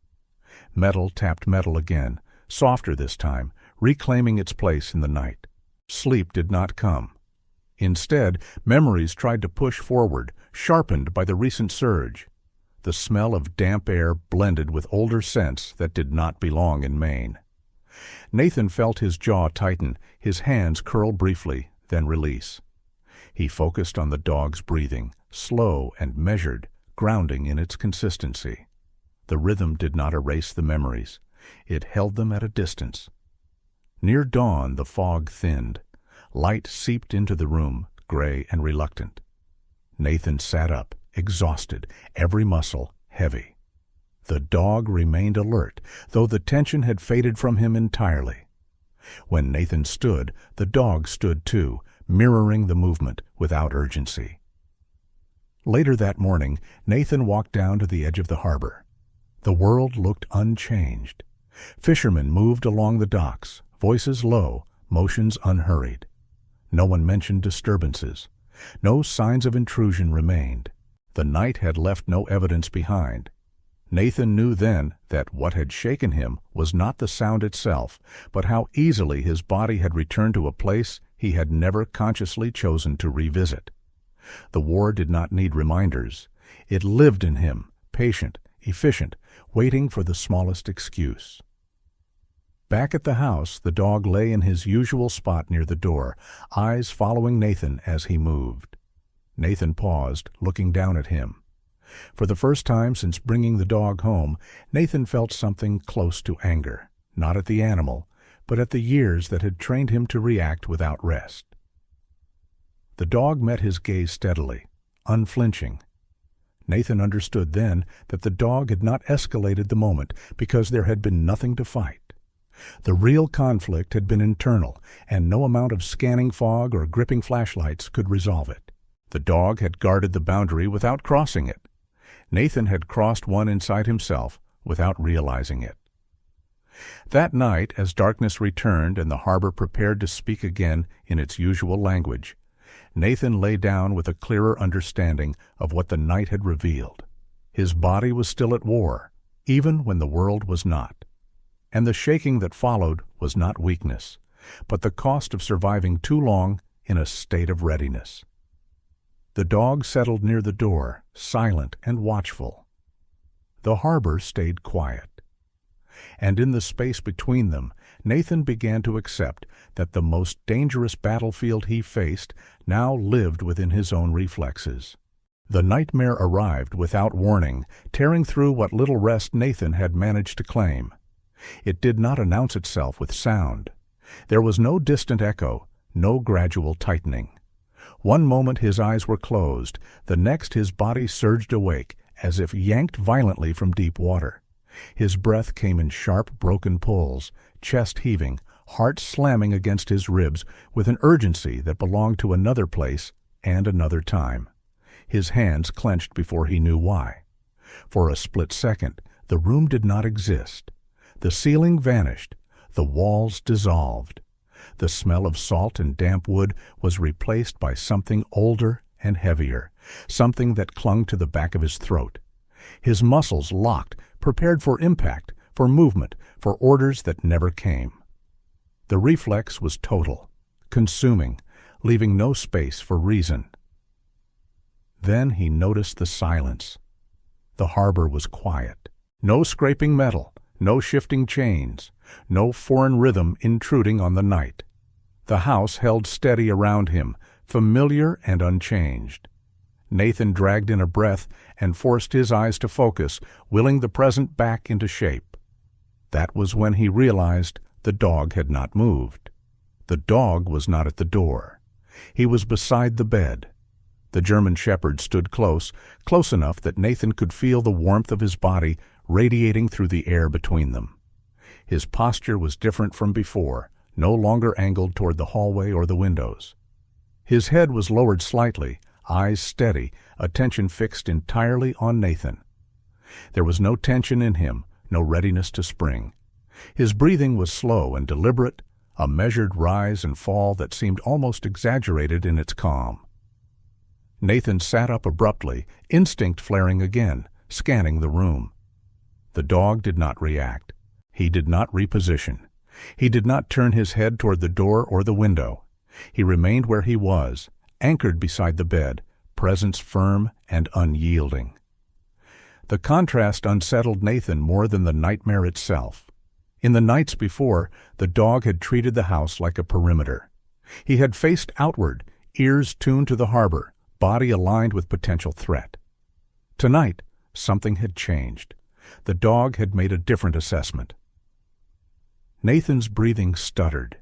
Metal tapped metal again, softer this time, reclaiming its place in the night. Sleep did not come. Instead, memories tried to push forward, sharpened by the recent surge. The smell of damp air blended with older scents that did not belong in Maine. Nathan felt his jaw tighten, his hands curl briefly, then release. He focused on the dog's breathing, slow and measured, grounding in its consistency. The rhythm did not erase the memories. It held them at a distance. Near dawn, the fog thinned. Light seeped into the room, gray and reluctant. Nathan sat up, exhausted, every muscle heavy. The dog remained alert, though the tension had faded from him entirely. When Nathan stood, the dog stood too, mirroring the movement without urgency. Later that morning, Nathan walked down to the edge of the harbor. The world looked unchanged. Fishermen moved along the docks, voices low, motions unhurried. No one mentioned disturbances. No signs of intrusion remained. The night had left no evidence behind. Nathan knew then that what had shaken him was not the sound itself, but how easily his body had returned to a place he had never consciously chosen to revisit. The war did not need reminders. It lived in him, patient, efficient, waiting for the smallest excuse. Back at the house, the dog lay in his usual spot near the door, eyes following Nathan as he moved. Nathan paused, looking down at him. For the first time since bringing the dog home, Nathan felt something close to anger, not at the animal, but at the years that had trained him to react without rest. The dog met his gaze steadily, unflinching. Nathan understood then that the dog had not escalated the moment because there had been nothing to fight. The real conflict had been internal, and no amount of scanning fog or gripping flashlights could resolve it. The dog had guarded the boundary without crossing it. Nathan had crossed one inside himself without realizing it. That night, as darkness returned and the harbor prepared to speak again in its usual language, Nathan lay down with a clearer understanding of what the night had revealed. His body was still at war, even when the world was not. And the shaking that followed was not weakness, but the cost of surviving too long in a state of readiness. The dog settled near the door, silent and watchful. The harbor stayed quiet. And in the space between them, Nathan began to accept that the most dangerous battlefield he faced now lived within his own reflexes. The nightmare arrived without warning, tearing through what little rest Nathan had managed to claim. It did not announce itself with sound. There was no distant echo, no gradual tightening. One moment his eyes were closed, the next his body surged awake, as if yanked violently from deep water. His breath came in sharp, broken pulls, chest heaving, heart slamming against his ribs with an urgency that belonged to another place and another time. His hands clenched before he knew why. For a split second, the room did not exist. The ceiling vanished. The walls dissolved. The smell of salt and damp wood was replaced by something older and heavier, something that clung to the back of his throat. His muscles locked, prepared for impact, for movement, for orders that never came. The reflex was total, consuming, leaving no space for reason. Then he noticed the silence. The harbor was quiet. No scraping metal, no shifting chains, no foreign rhythm intruding on the night. The house held steady around him, familiar and unchanged. Nathan dragged in a breath and forced his eyes to focus, willing the present back into shape. That was when he realized the dog had not moved. The dog was not at the door. He was beside the bed. The German shepherd stood close enough that Nathan could feel the warmth of his body radiating through the air between them. His posture was different from before, no longer angled toward the hallway or the windows. His head was lowered slightly, eyes steady, attention fixed entirely on Nathan. There was no tension in him, no readiness to spring. His breathing was slow and deliberate, a measured rise and fall that seemed almost exaggerated in its calm. Nathan sat up abruptly, instinct flaring again, scanning the room. The dog did not react. He did not reposition. He did not turn his head toward the door or the window. He remained where he was, anchored beside the bed, presence firm and unyielding. The contrast unsettled Nathan more than the nightmare itself. In the nights before, the dog had treated the house like a perimeter. He had faced outward, ears tuned to the harbor, body aligned with potential threat. Tonight, something had changed. The dog had made a different assessment. Nathan's breathing stuttered.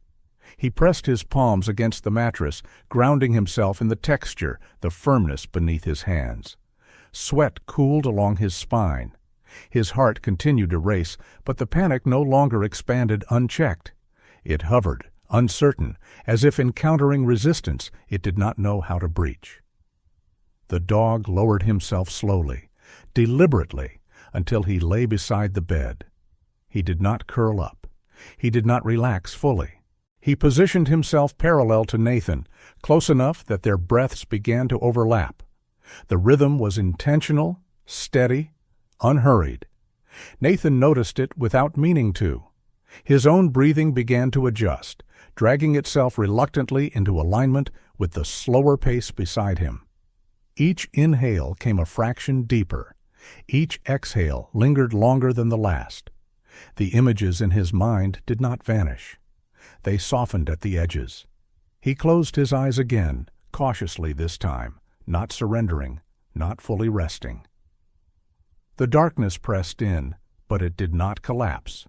He pressed his palms against the mattress, grounding himself in the texture, the firmness beneath his hands. Sweat cooled along his spine. His heart continued to race, but the panic no longer expanded unchecked. It hovered, uncertain, as if encountering resistance it did not know how to breach. The dog lowered himself slowly, deliberately, until he lay beside the bed. He did not curl up. He did not relax fully. He positioned himself parallel to Nathan, close enough that their breaths began to overlap. The rhythm was intentional, steady, unhurried. Nathan noticed it without meaning to. His own breathing began to adjust, dragging itself reluctantly into alignment with the slower pace beside him. Each inhale came a fraction deeper. Each exhale lingered longer than the last. The images in his mind did not vanish. They softened at the edges. He closed his eyes again, cautiously this time, not surrendering, not fully resting. The darkness pressed in, but it did not collapse.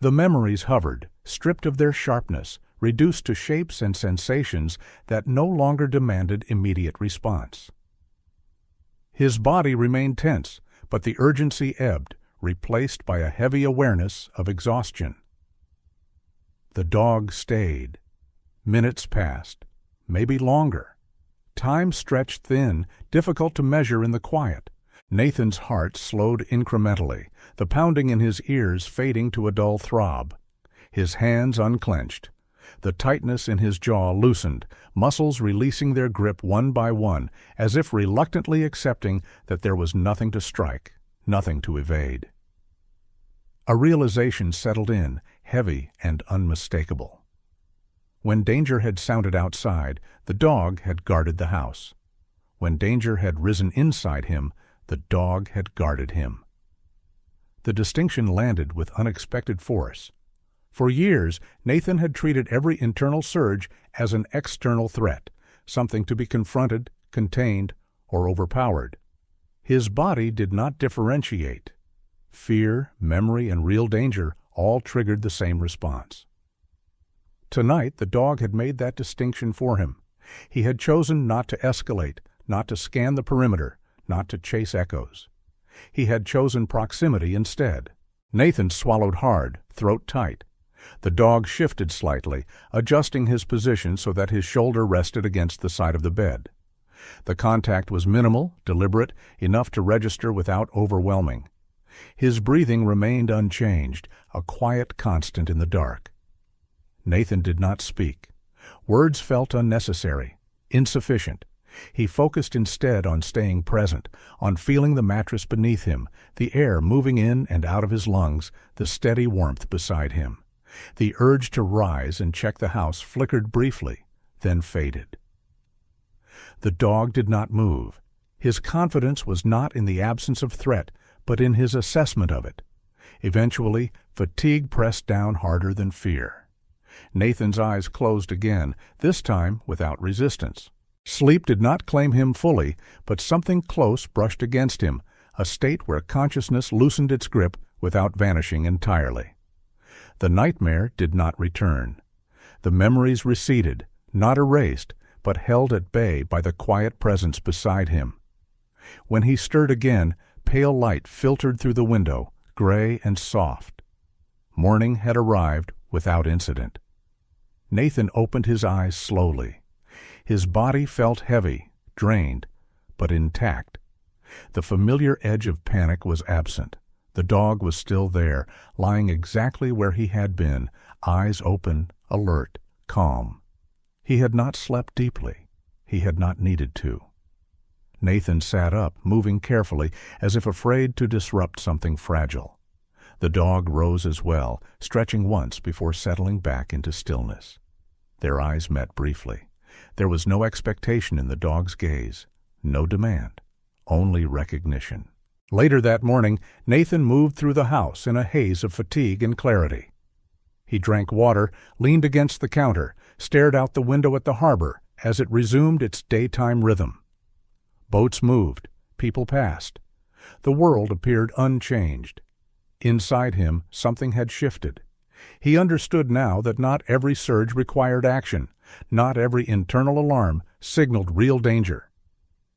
The memories hovered, stripped of their sharpness, reduced to shapes and sensations that no longer demanded immediate response. His body remained tense, but the urgency ebbed, replaced by a heavy awareness of exhaustion. The dog stayed. Minutes passed, maybe longer. Time stretched thin, difficult to measure in the quiet. Nathan's heart slowed incrementally, the pounding in his ears fading to a dull throb. His hands unclenched. The tightness in his jaw loosened, muscles releasing their grip one by one, as if reluctantly accepting that there was nothing to strike, nothing to evade. A realization settled in, heavy and unmistakable. When danger had sounded outside, the dog had guarded the house. When danger had risen inside him, the dog had guarded him. The distinction landed with unexpected force. For years, Nathan had treated every internal surge as an external threat, something to be confronted, contained, or overpowered. His body did not differentiate. fear, memory, and real danger all triggered the same response. Tonight, the dog had made that distinction for him. He had chosen not to escalate, not to scan the perimeter, not to chase echoes. He had chosen proximity instead. Nathan swallowed hard, throat tight. The dog shifted slightly, adjusting his position so that his shoulder rested against the side of the bed. The contact was minimal, deliberate, enough to register without overwhelming. His breathing remained unchanged, a quiet constant in the dark. Nathan did not speak. Words felt unnecessary, insufficient. He focused instead on staying present, on feeling the mattress beneath him, the air moving in and out of his lungs, the steady warmth beside him. The urge to rise and check the house flickered briefly, then faded. The dog did not move. His confidence was not in the absence of threat, but in his assessment of it. Eventually, fatigue pressed down harder than fear. Nathan's eyes closed again, this time without resistance. Sleep did not claim him fully, but something close brushed against him, a state where consciousness loosened its grip without vanishing entirely. The nightmare did not return. The memories receded, not erased, but held at bay by the quiet presence beside him. When he stirred again, pale light filtered through the window, gray and soft. Morning had arrived without incident. Nathan opened his eyes slowly. His body felt heavy, drained, but intact. The familiar edge of panic was absent. The dog was still there, lying exactly where he had been, eyes open, alert, calm. He had not slept deeply. He had not needed to. Nathan sat up, moving carefully, as if afraid to disrupt something fragile. The dog rose as well, stretching once before settling back into stillness. Their eyes met briefly. There was no expectation in the dog's gaze, no demand, only recognition. Later that morning, Nathan moved through the house in a haze of fatigue and clarity. He drank water, leaned against the counter, stared out the window at the harbor as it resumed its daytime rhythm. Boats moved, people passed. The world appeared unchanged. Inside him, something had shifted. He understood now that not every surge required action. Not every internal alarm signaled real danger.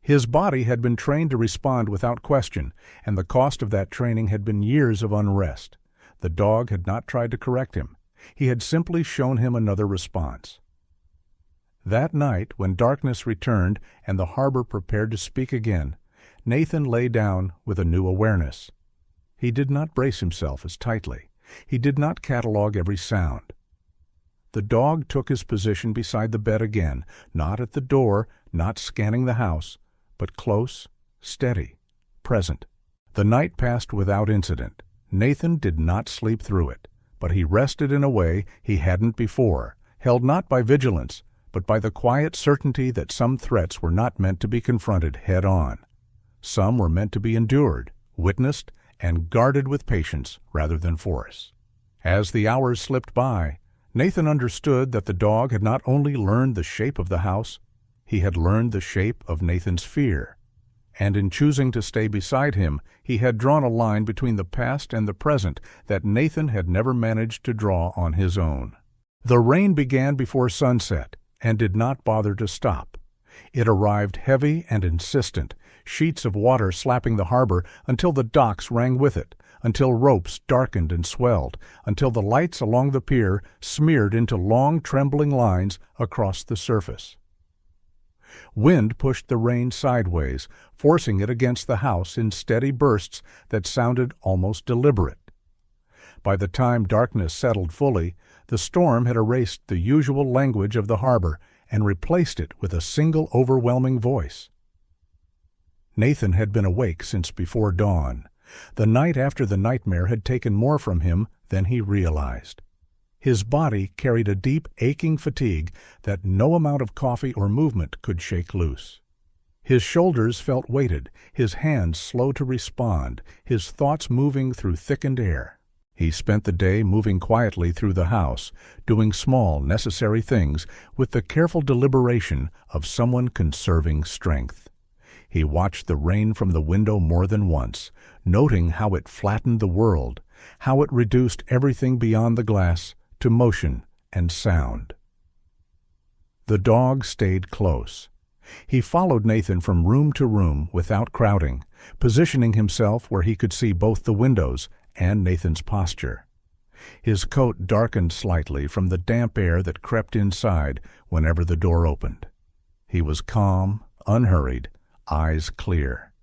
His body had been trained to respond without question, and the cost of that training had been years of unrest. The dog had not tried to correct him. He had simply shown him another response. That night, when darkness returned and the harbor prepared to speak again, Nathan lay down with a new awareness. He did not brace himself as tightly. He did not catalog every sound. The dog took his position beside the bed again, not at the door, not scanning the house, but close, steady, present. The night passed without incident. Nathan did not sleep through it, but he rested in a way he hadn't before, held not by vigilance, but by the quiet certainty that some threats were not meant to be confronted head-on. Some were meant to be endured, witnessed, and guarded with patience rather than force. As the hours slipped by, Nathan understood that the dog had not only learned the shape of the house, he had learned the shape of Nathan's fear. And in choosing to stay beside him, he had drawn a line between the past and the present that Nathan had never managed to draw on his own. The rain began before sunset and did not bother to stop. It arrived heavy and insistent, sheets of water slapping the harbor until the docks rang with it, until ropes darkened and swelled, until the lights along the pier smeared into long trembling lines across the surface. Wind pushed the rain sideways, forcing it against the house in steady bursts that sounded almost deliberate. By the time darkness settled fully, the storm had erased the usual language of the harbor and replaced it with a single overwhelming voice. Nathan had been awake since before dawn. The night after the nightmare had taken more from him than he realized. His body carried a deep, aching fatigue that no amount of coffee or movement could shake loose. His shoulders felt weighted, his hands slow to respond, his thoughts moving through thickened air. He spent the day moving quietly through the house, doing small, necessary things with the careful deliberation of someone conserving strength. He watched the rain from the window more than once, noting how it flattened the world, how it reduced everything beyond the glass to motion and sound. The dog stayed close. He followed Nathan from room to room without crowding, positioning himself where he could see both the windows and Nathan's posture. His coat darkened slightly from the damp air that crept inside whenever the door opened. He was calm, unhurried, eyes clear.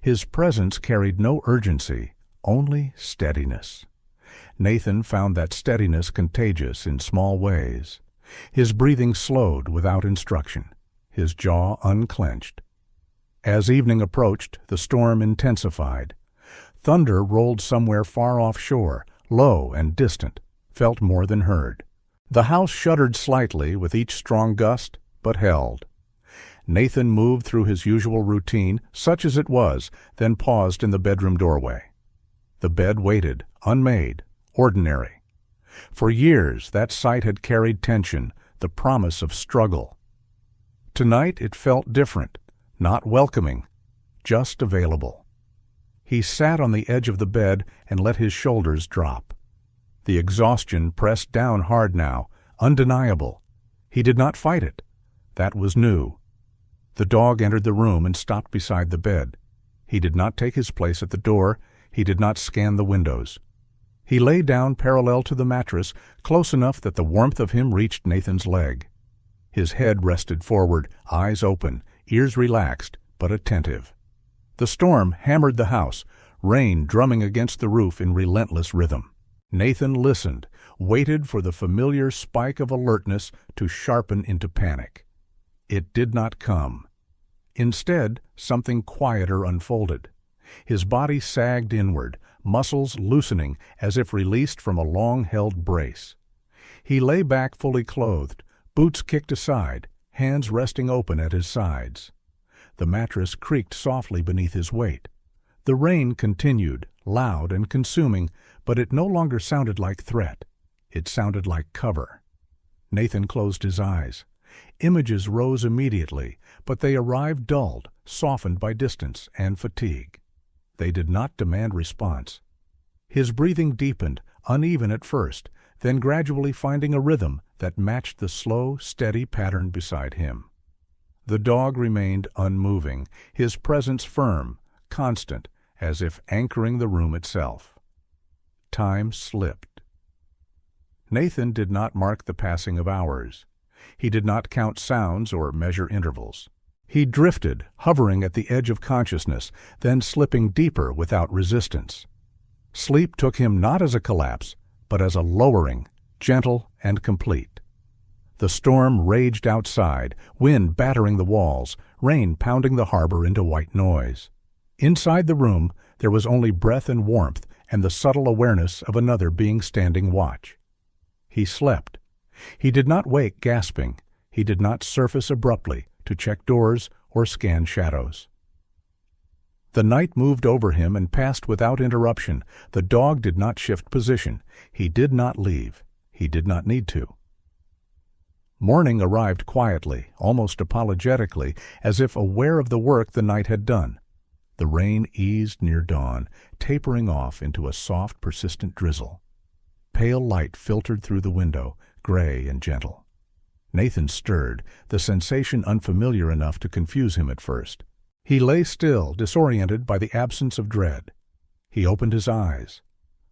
His presence carried no urgency, only steadiness. Nathan found that steadiness contagious in small ways. His breathing slowed without instruction, his jaw unclenched. As evening approached, the storm intensified. Thunder rolled somewhere far offshore, low and distant, felt more than heard. The house shuddered slightly with each strong gust, but held. Nathan moved through his usual routine, such as it was, then paused in the bedroom doorway. The bed waited, unmade, ordinary. For years that sight had carried tension, the promise of struggle. Tonight it felt different, not welcoming, just available. He sat on the edge of the bed and let his shoulders drop. The exhaustion pressed down hard now, undeniable. He did not fight it. That was new. The dog entered the room and stopped beside the bed. He did not take his place at the door. He did not scan the windows. He lay down parallel to the mattress, close enough that the warmth of him reached Nathan's leg. His head rested forward, eyes open, ears relaxed, but attentive. The storm hammered the house, rain drumming against the roof in relentless rhythm. Nathan listened, waited for the familiar spike of alertness to sharpen into panic. It did not come. Instead, something quieter unfolded. His body sagged inward, muscles loosening as if released from a long-held brace. He lay back fully clothed, boots kicked aside, hands resting open at his sides. The mattress creaked softly beneath his weight. The rain continued, loud and consuming, but it no longer sounded like threat. It sounded like cover. Nathan closed his eyes. Images rose immediately, but they arrived dulled, softened by distance and fatigue. They did not demand response. His breathing deepened, uneven at first, then gradually finding a rhythm that matched the slow, steady pattern beside him. The dog remained unmoving, his presence firm, constant, as if anchoring the room itself. Time slipped. Nathan did not mark the passing of hours. He did not count sounds or measure intervals. He drifted, hovering at the edge of consciousness, then slipping deeper without resistance. Sleep took him not as a collapse, but as a lowering, gentle and complete. The storm raged outside, wind battering the walls, rain pounding the harbor into white noise. Inside the room, there was only breath and warmth and the subtle awareness of another being standing watch. He slept. He did not wake gasping. He did not surface abruptly to check doors or scan shadows. The night moved over him and passed without interruption. The dog did not shift position. He did not leave. He did not need to. Morning arrived quietly, almost apologetically, as if aware of the work the night had done. The rain eased near dawn, tapering off into a soft, persistent drizzle. Pale light filtered through the window, gray and gentle. Nathan stirred, the sensation unfamiliar enough to confuse him at first. He lay still, disoriented by the absence of dread. He opened his eyes.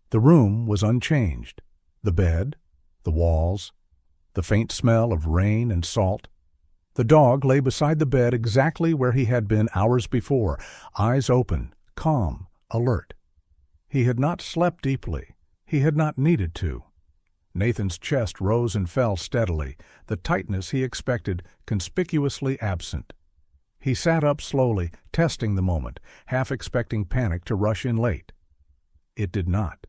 The room was unchanged. The bed, the walls, the faint smell of rain and salt. The dog lay beside the bed exactly where he had been hours before, eyes open, calm, alert. He had not slept deeply. He had not needed to. Nathan's chest rose and fell steadily, the tightness he expected conspicuously absent. He sat up slowly, testing the moment, half expecting panic to rush in late. It did not.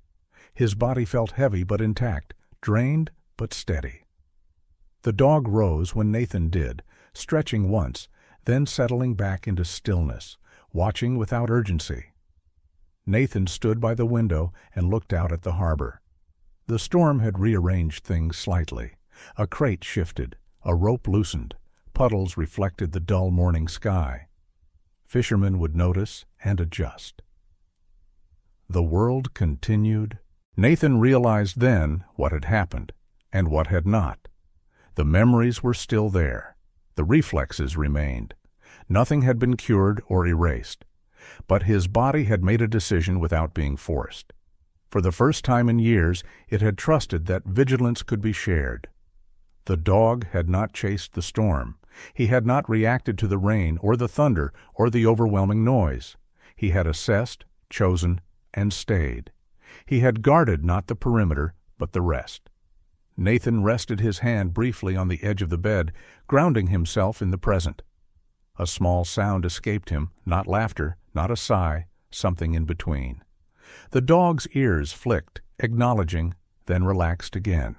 His body felt heavy but intact, drained but steady. The dog rose when Nathan did, stretching once, then settling back into stillness, watching without urgency. Nathan stood by the window and looked out at the harbor. The storm had rearranged things slightly. A crate shifted, a rope loosened, puddles reflected the dull morning sky. Fishermen would notice and adjust. The world continued. Nathan realized then what had happened and what had not. The memories were still there. The reflexes remained. Nothing had been cured or erased. But his body had made a decision without being forced. For the first time in years, it had trusted that vigilance could be shared. The dog had not chased the storm. He had not reacted to the rain or the thunder or the overwhelming noise. He had assessed, chosen, and stayed. He had guarded not the perimeter, but the rest. Nathan rested his hand briefly on the edge of the bed, grounding himself in the present. A small sound escaped him, not laughter, not a sigh, something in between. The dog's ears flicked, acknowledging, then relaxed again.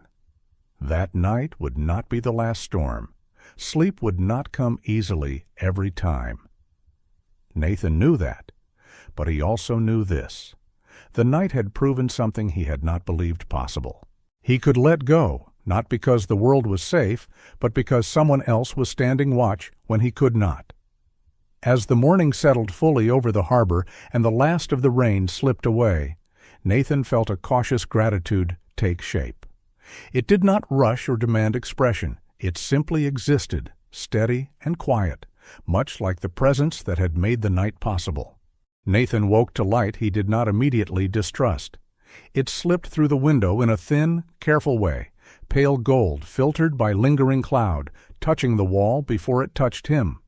That night would not be the last storm. Sleep would not come easily every time. Nathan knew that, but he also knew this. The night had proven something he had not believed possible. He could let go, not because the world was safe, but because someone else was standing watch when he could not. As the morning settled fully over the harbor and the last of the rain slipped away, Nathan felt a cautious gratitude take shape. It did not rush or demand expression. It simply existed, steady and quiet, much like the presence that had made the night possible. Nathan woke to light he did not immediately distrust. It slipped through the window in a thin, careful way, pale gold filtered by lingering cloud, touching the wall before it touched him.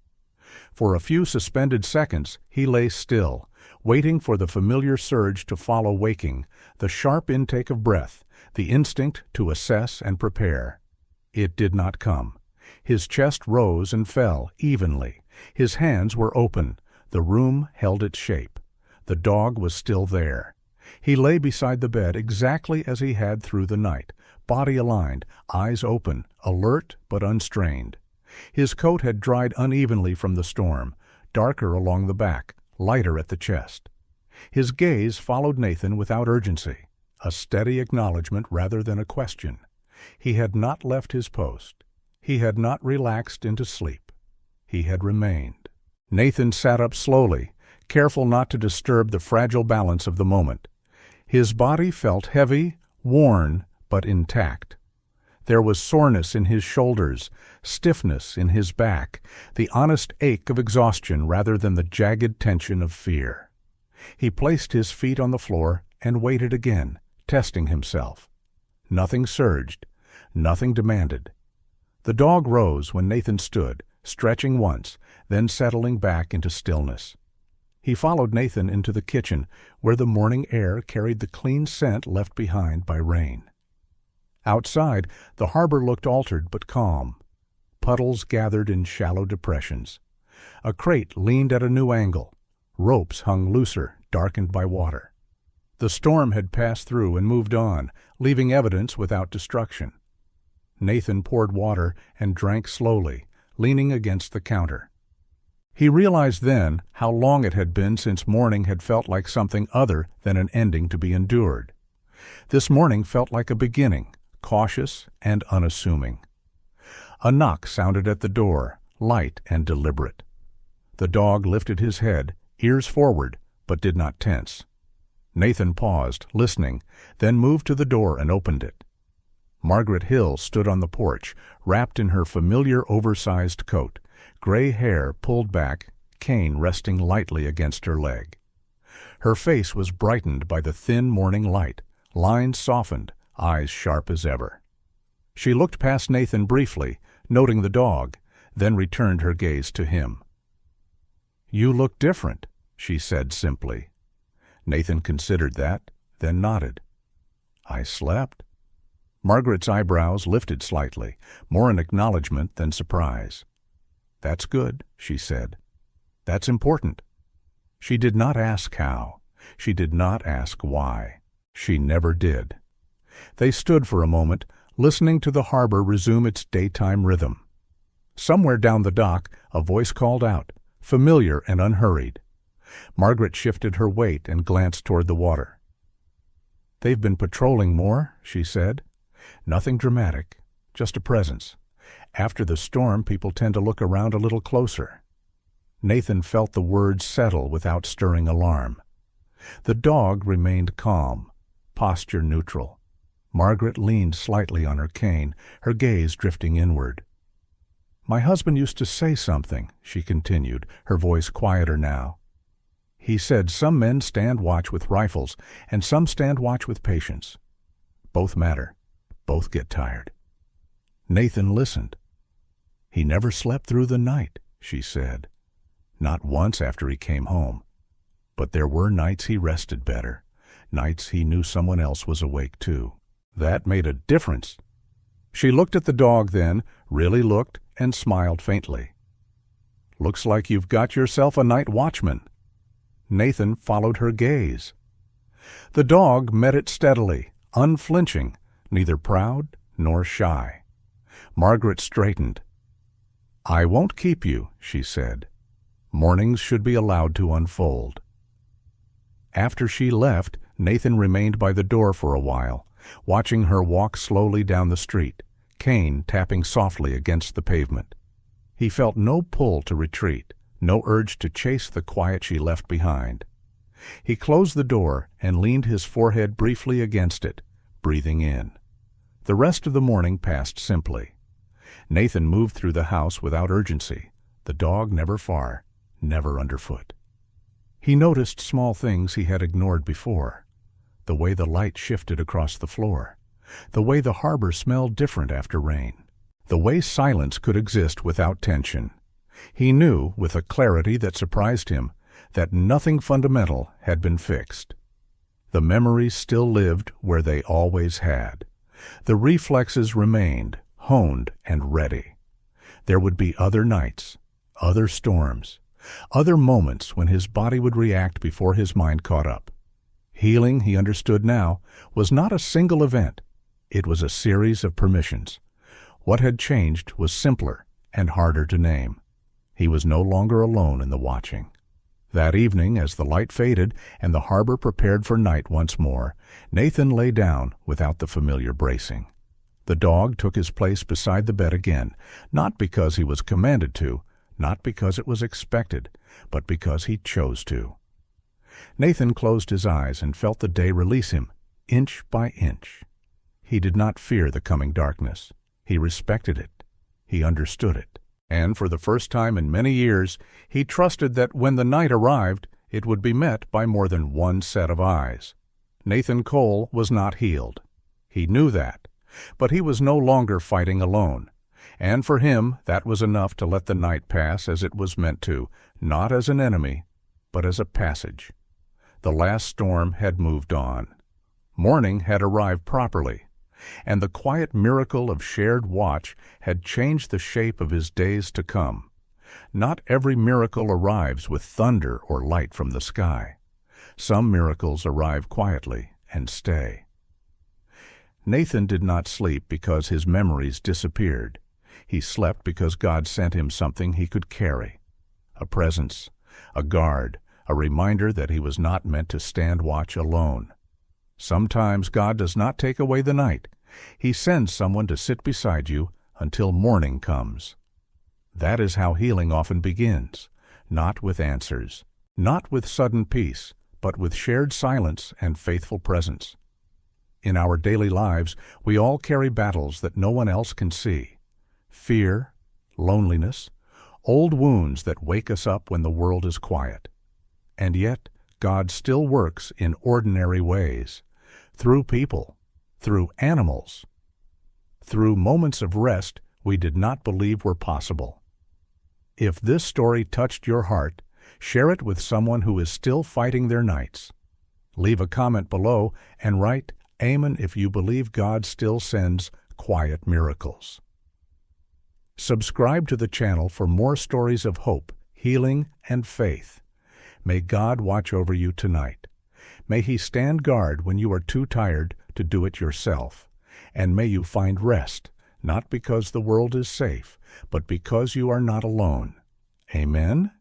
For a few suspended seconds he lay still, waiting for the familiar surge to follow waking, the sharp intake of breath, the instinct to assess and prepare. It did not come. His chest rose and fell evenly. His hands were open. The room held its shape. The dog was still there. He lay beside the bed exactly as he had through the night, body aligned, eyes open, alert but unstrained. His coat had dried unevenly from the storm, darker along the back, lighter at the chest. His gaze followed Nathan without urgency, a steady acknowledgment rather than a question. He had not left his post. He had not relaxed into sleep. He had remained. Nathan sat up slowly, careful not to disturb the fragile balance of the moment. His body felt heavy, worn, but intact. There was soreness in his shoulders, stiffness in his back, the honest ache of exhaustion rather than the jagged tension of fear. He placed his feet on the floor and waited again, testing himself. Nothing surged, nothing demanded. The dog rose when Nathan stood, stretching once, then settling back into stillness. He followed Nathan into the kitchen, where the morning air carried the clean scent left behind by rain. Outside, the harbor looked altered but calm. Puddles gathered in shallow depressions. A crate leaned at a new angle. Ropes hung looser, darkened by water. The storm had passed through and moved on, leaving evidence without destruction. Nathan poured water and drank slowly, leaning against the counter. He realized then how long it had been since morning had felt like something other than an ending to be endured. This morning felt like a beginning, cautious and unassuming. A knock sounded at the door, light and deliberate. The dog lifted his head, ears forward, but did not tense. Nathan paused, listening, then moved to the door and opened it. Margaret Hill stood on the porch, wrapped in her familiar oversized coat, gray hair pulled back, cane resting lightly against her leg. Her face was brightened by the thin morning light, lines softened, eyes sharp as ever. She looked past Nathan briefly, noting the dog, then returned her gaze to him. "You look different," she said simply. Nathan considered that, then nodded. "I slept." Margaret's eyebrows lifted slightly, more in acknowledgment than surprise. "That's good," she said. "That's important." She did not ask how. She did not ask why. She never did. They stood for a moment, listening to the harbor resume its daytime rhythm. Somewhere down the dock, a voice called out, familiar and unhurried. Margaret shifted her weight and glanced toward the water. "They've been patrolling more," she said. "Nothing dramatic, just a presence. After the storm, people tend to look around a little closer." Nathan felt the words settle without stirring alarm. The dog remained calm, posture neutral. Margaret leaned slightly on her cane, her gaze drifting inward. "My husband used to say something," she continued, her voice quieter now. "He said some men stand watch with rifles, and some stand watch with patience. Both matter. Both get tired." Nathan listened. "He never slept through the night," she said. "Not once after he came home. But there were nights he rested better, nights he knew someone else was awake too. That made a difference." She looked at the dog then, really looked, and smiled faintly. "Looks like you've got yourself a night watchman." Nathan followed her gaze. The dog met it steadily, unflinching, neither proud nor shy. Margaret straightened. "I won't keep you," she said. "Mornings should be allowed to unfold." After she left, Nathan remained by the door for a while, watching her walk slowly down the street, cane tapping softly against the pavement. He felt no pull to retreat, no urge to chase the quiet she left behind. He closed the door and leaned his forehead briefly against it, breathing in. The rest of the morning passed simply. Nathan moved through the house without urgency, the dog never far, never underfoot. He noticed small things he had ignored before. The way the light shifted across the floor. The way the harbor smelled different after rain. The way silence could exist without tension. He knew, with a clarity that surprised him, that nothing fundamental had been fixed. The memories still lived where they always had. The reflexes remained, honed and ready. There would be other nights, other storms, other moments when his body would react before his mind caught up. Healing, he understood now, was not a single event. It was a series of permissions. What had changed was simpler and harder to name. He was no longer alone in the watching. That evening, as the light faded and the harbor prepared for night once more, Nathan lay down without the familiar bracing. The dog took his place beside the bed again, not because he was commanded to, not because it was expected, but because he chose to. Nathan closed his eyes and felt the day release him, inch by inch. He did not fear the coming darkness. He respected it. He understood it. And for the first time in many years, he trusted that when the night arrived, it would be met by more than one set of eyes. Nathan Cole was not healed. He knew that, but he was no longer fighting alone. And for him, that was enough to let the night pass as it was meant to, not as an enemy, but as a passage. The last storm had moved on. Morning had arrived properly, and the quiet miracle of shared watch had changed the shape of his days to come. Not every miracle arrives with thunder or light from the sky. Some miracles arrive quietly and stay. Nathan did not sleep because his memories disappeared. He slept because God sent him something he could carry. A presence, a guard, a reminder that he was not meant to stand watch alone. Sometimes God does not take away the night. He sends someone to sit beside you until morning comes. That is how healing often begins, not with answers, not with sudden peace, but with shared silence and faithful presence. In our daily lives, we all carry battles that no one else can see. Fear, loneliness, old wounds that wake us up when the world is quiet. And yet, God still works in ordinary ways, through people, through animals, through moments of rest we did not believe were possible. If this story touched your heart, share it with someone who is still fighting their nights. Leave a comment below and write, "Amen," if you believe God still sends quiet miracles. Subscribe to the channel for more stories of hope, healing, and faith. May God watch over you tonight. May He stand guard when you are too tired to do it yourself. And may you find rest, not because the world is safe, but because you are not alone. Amen.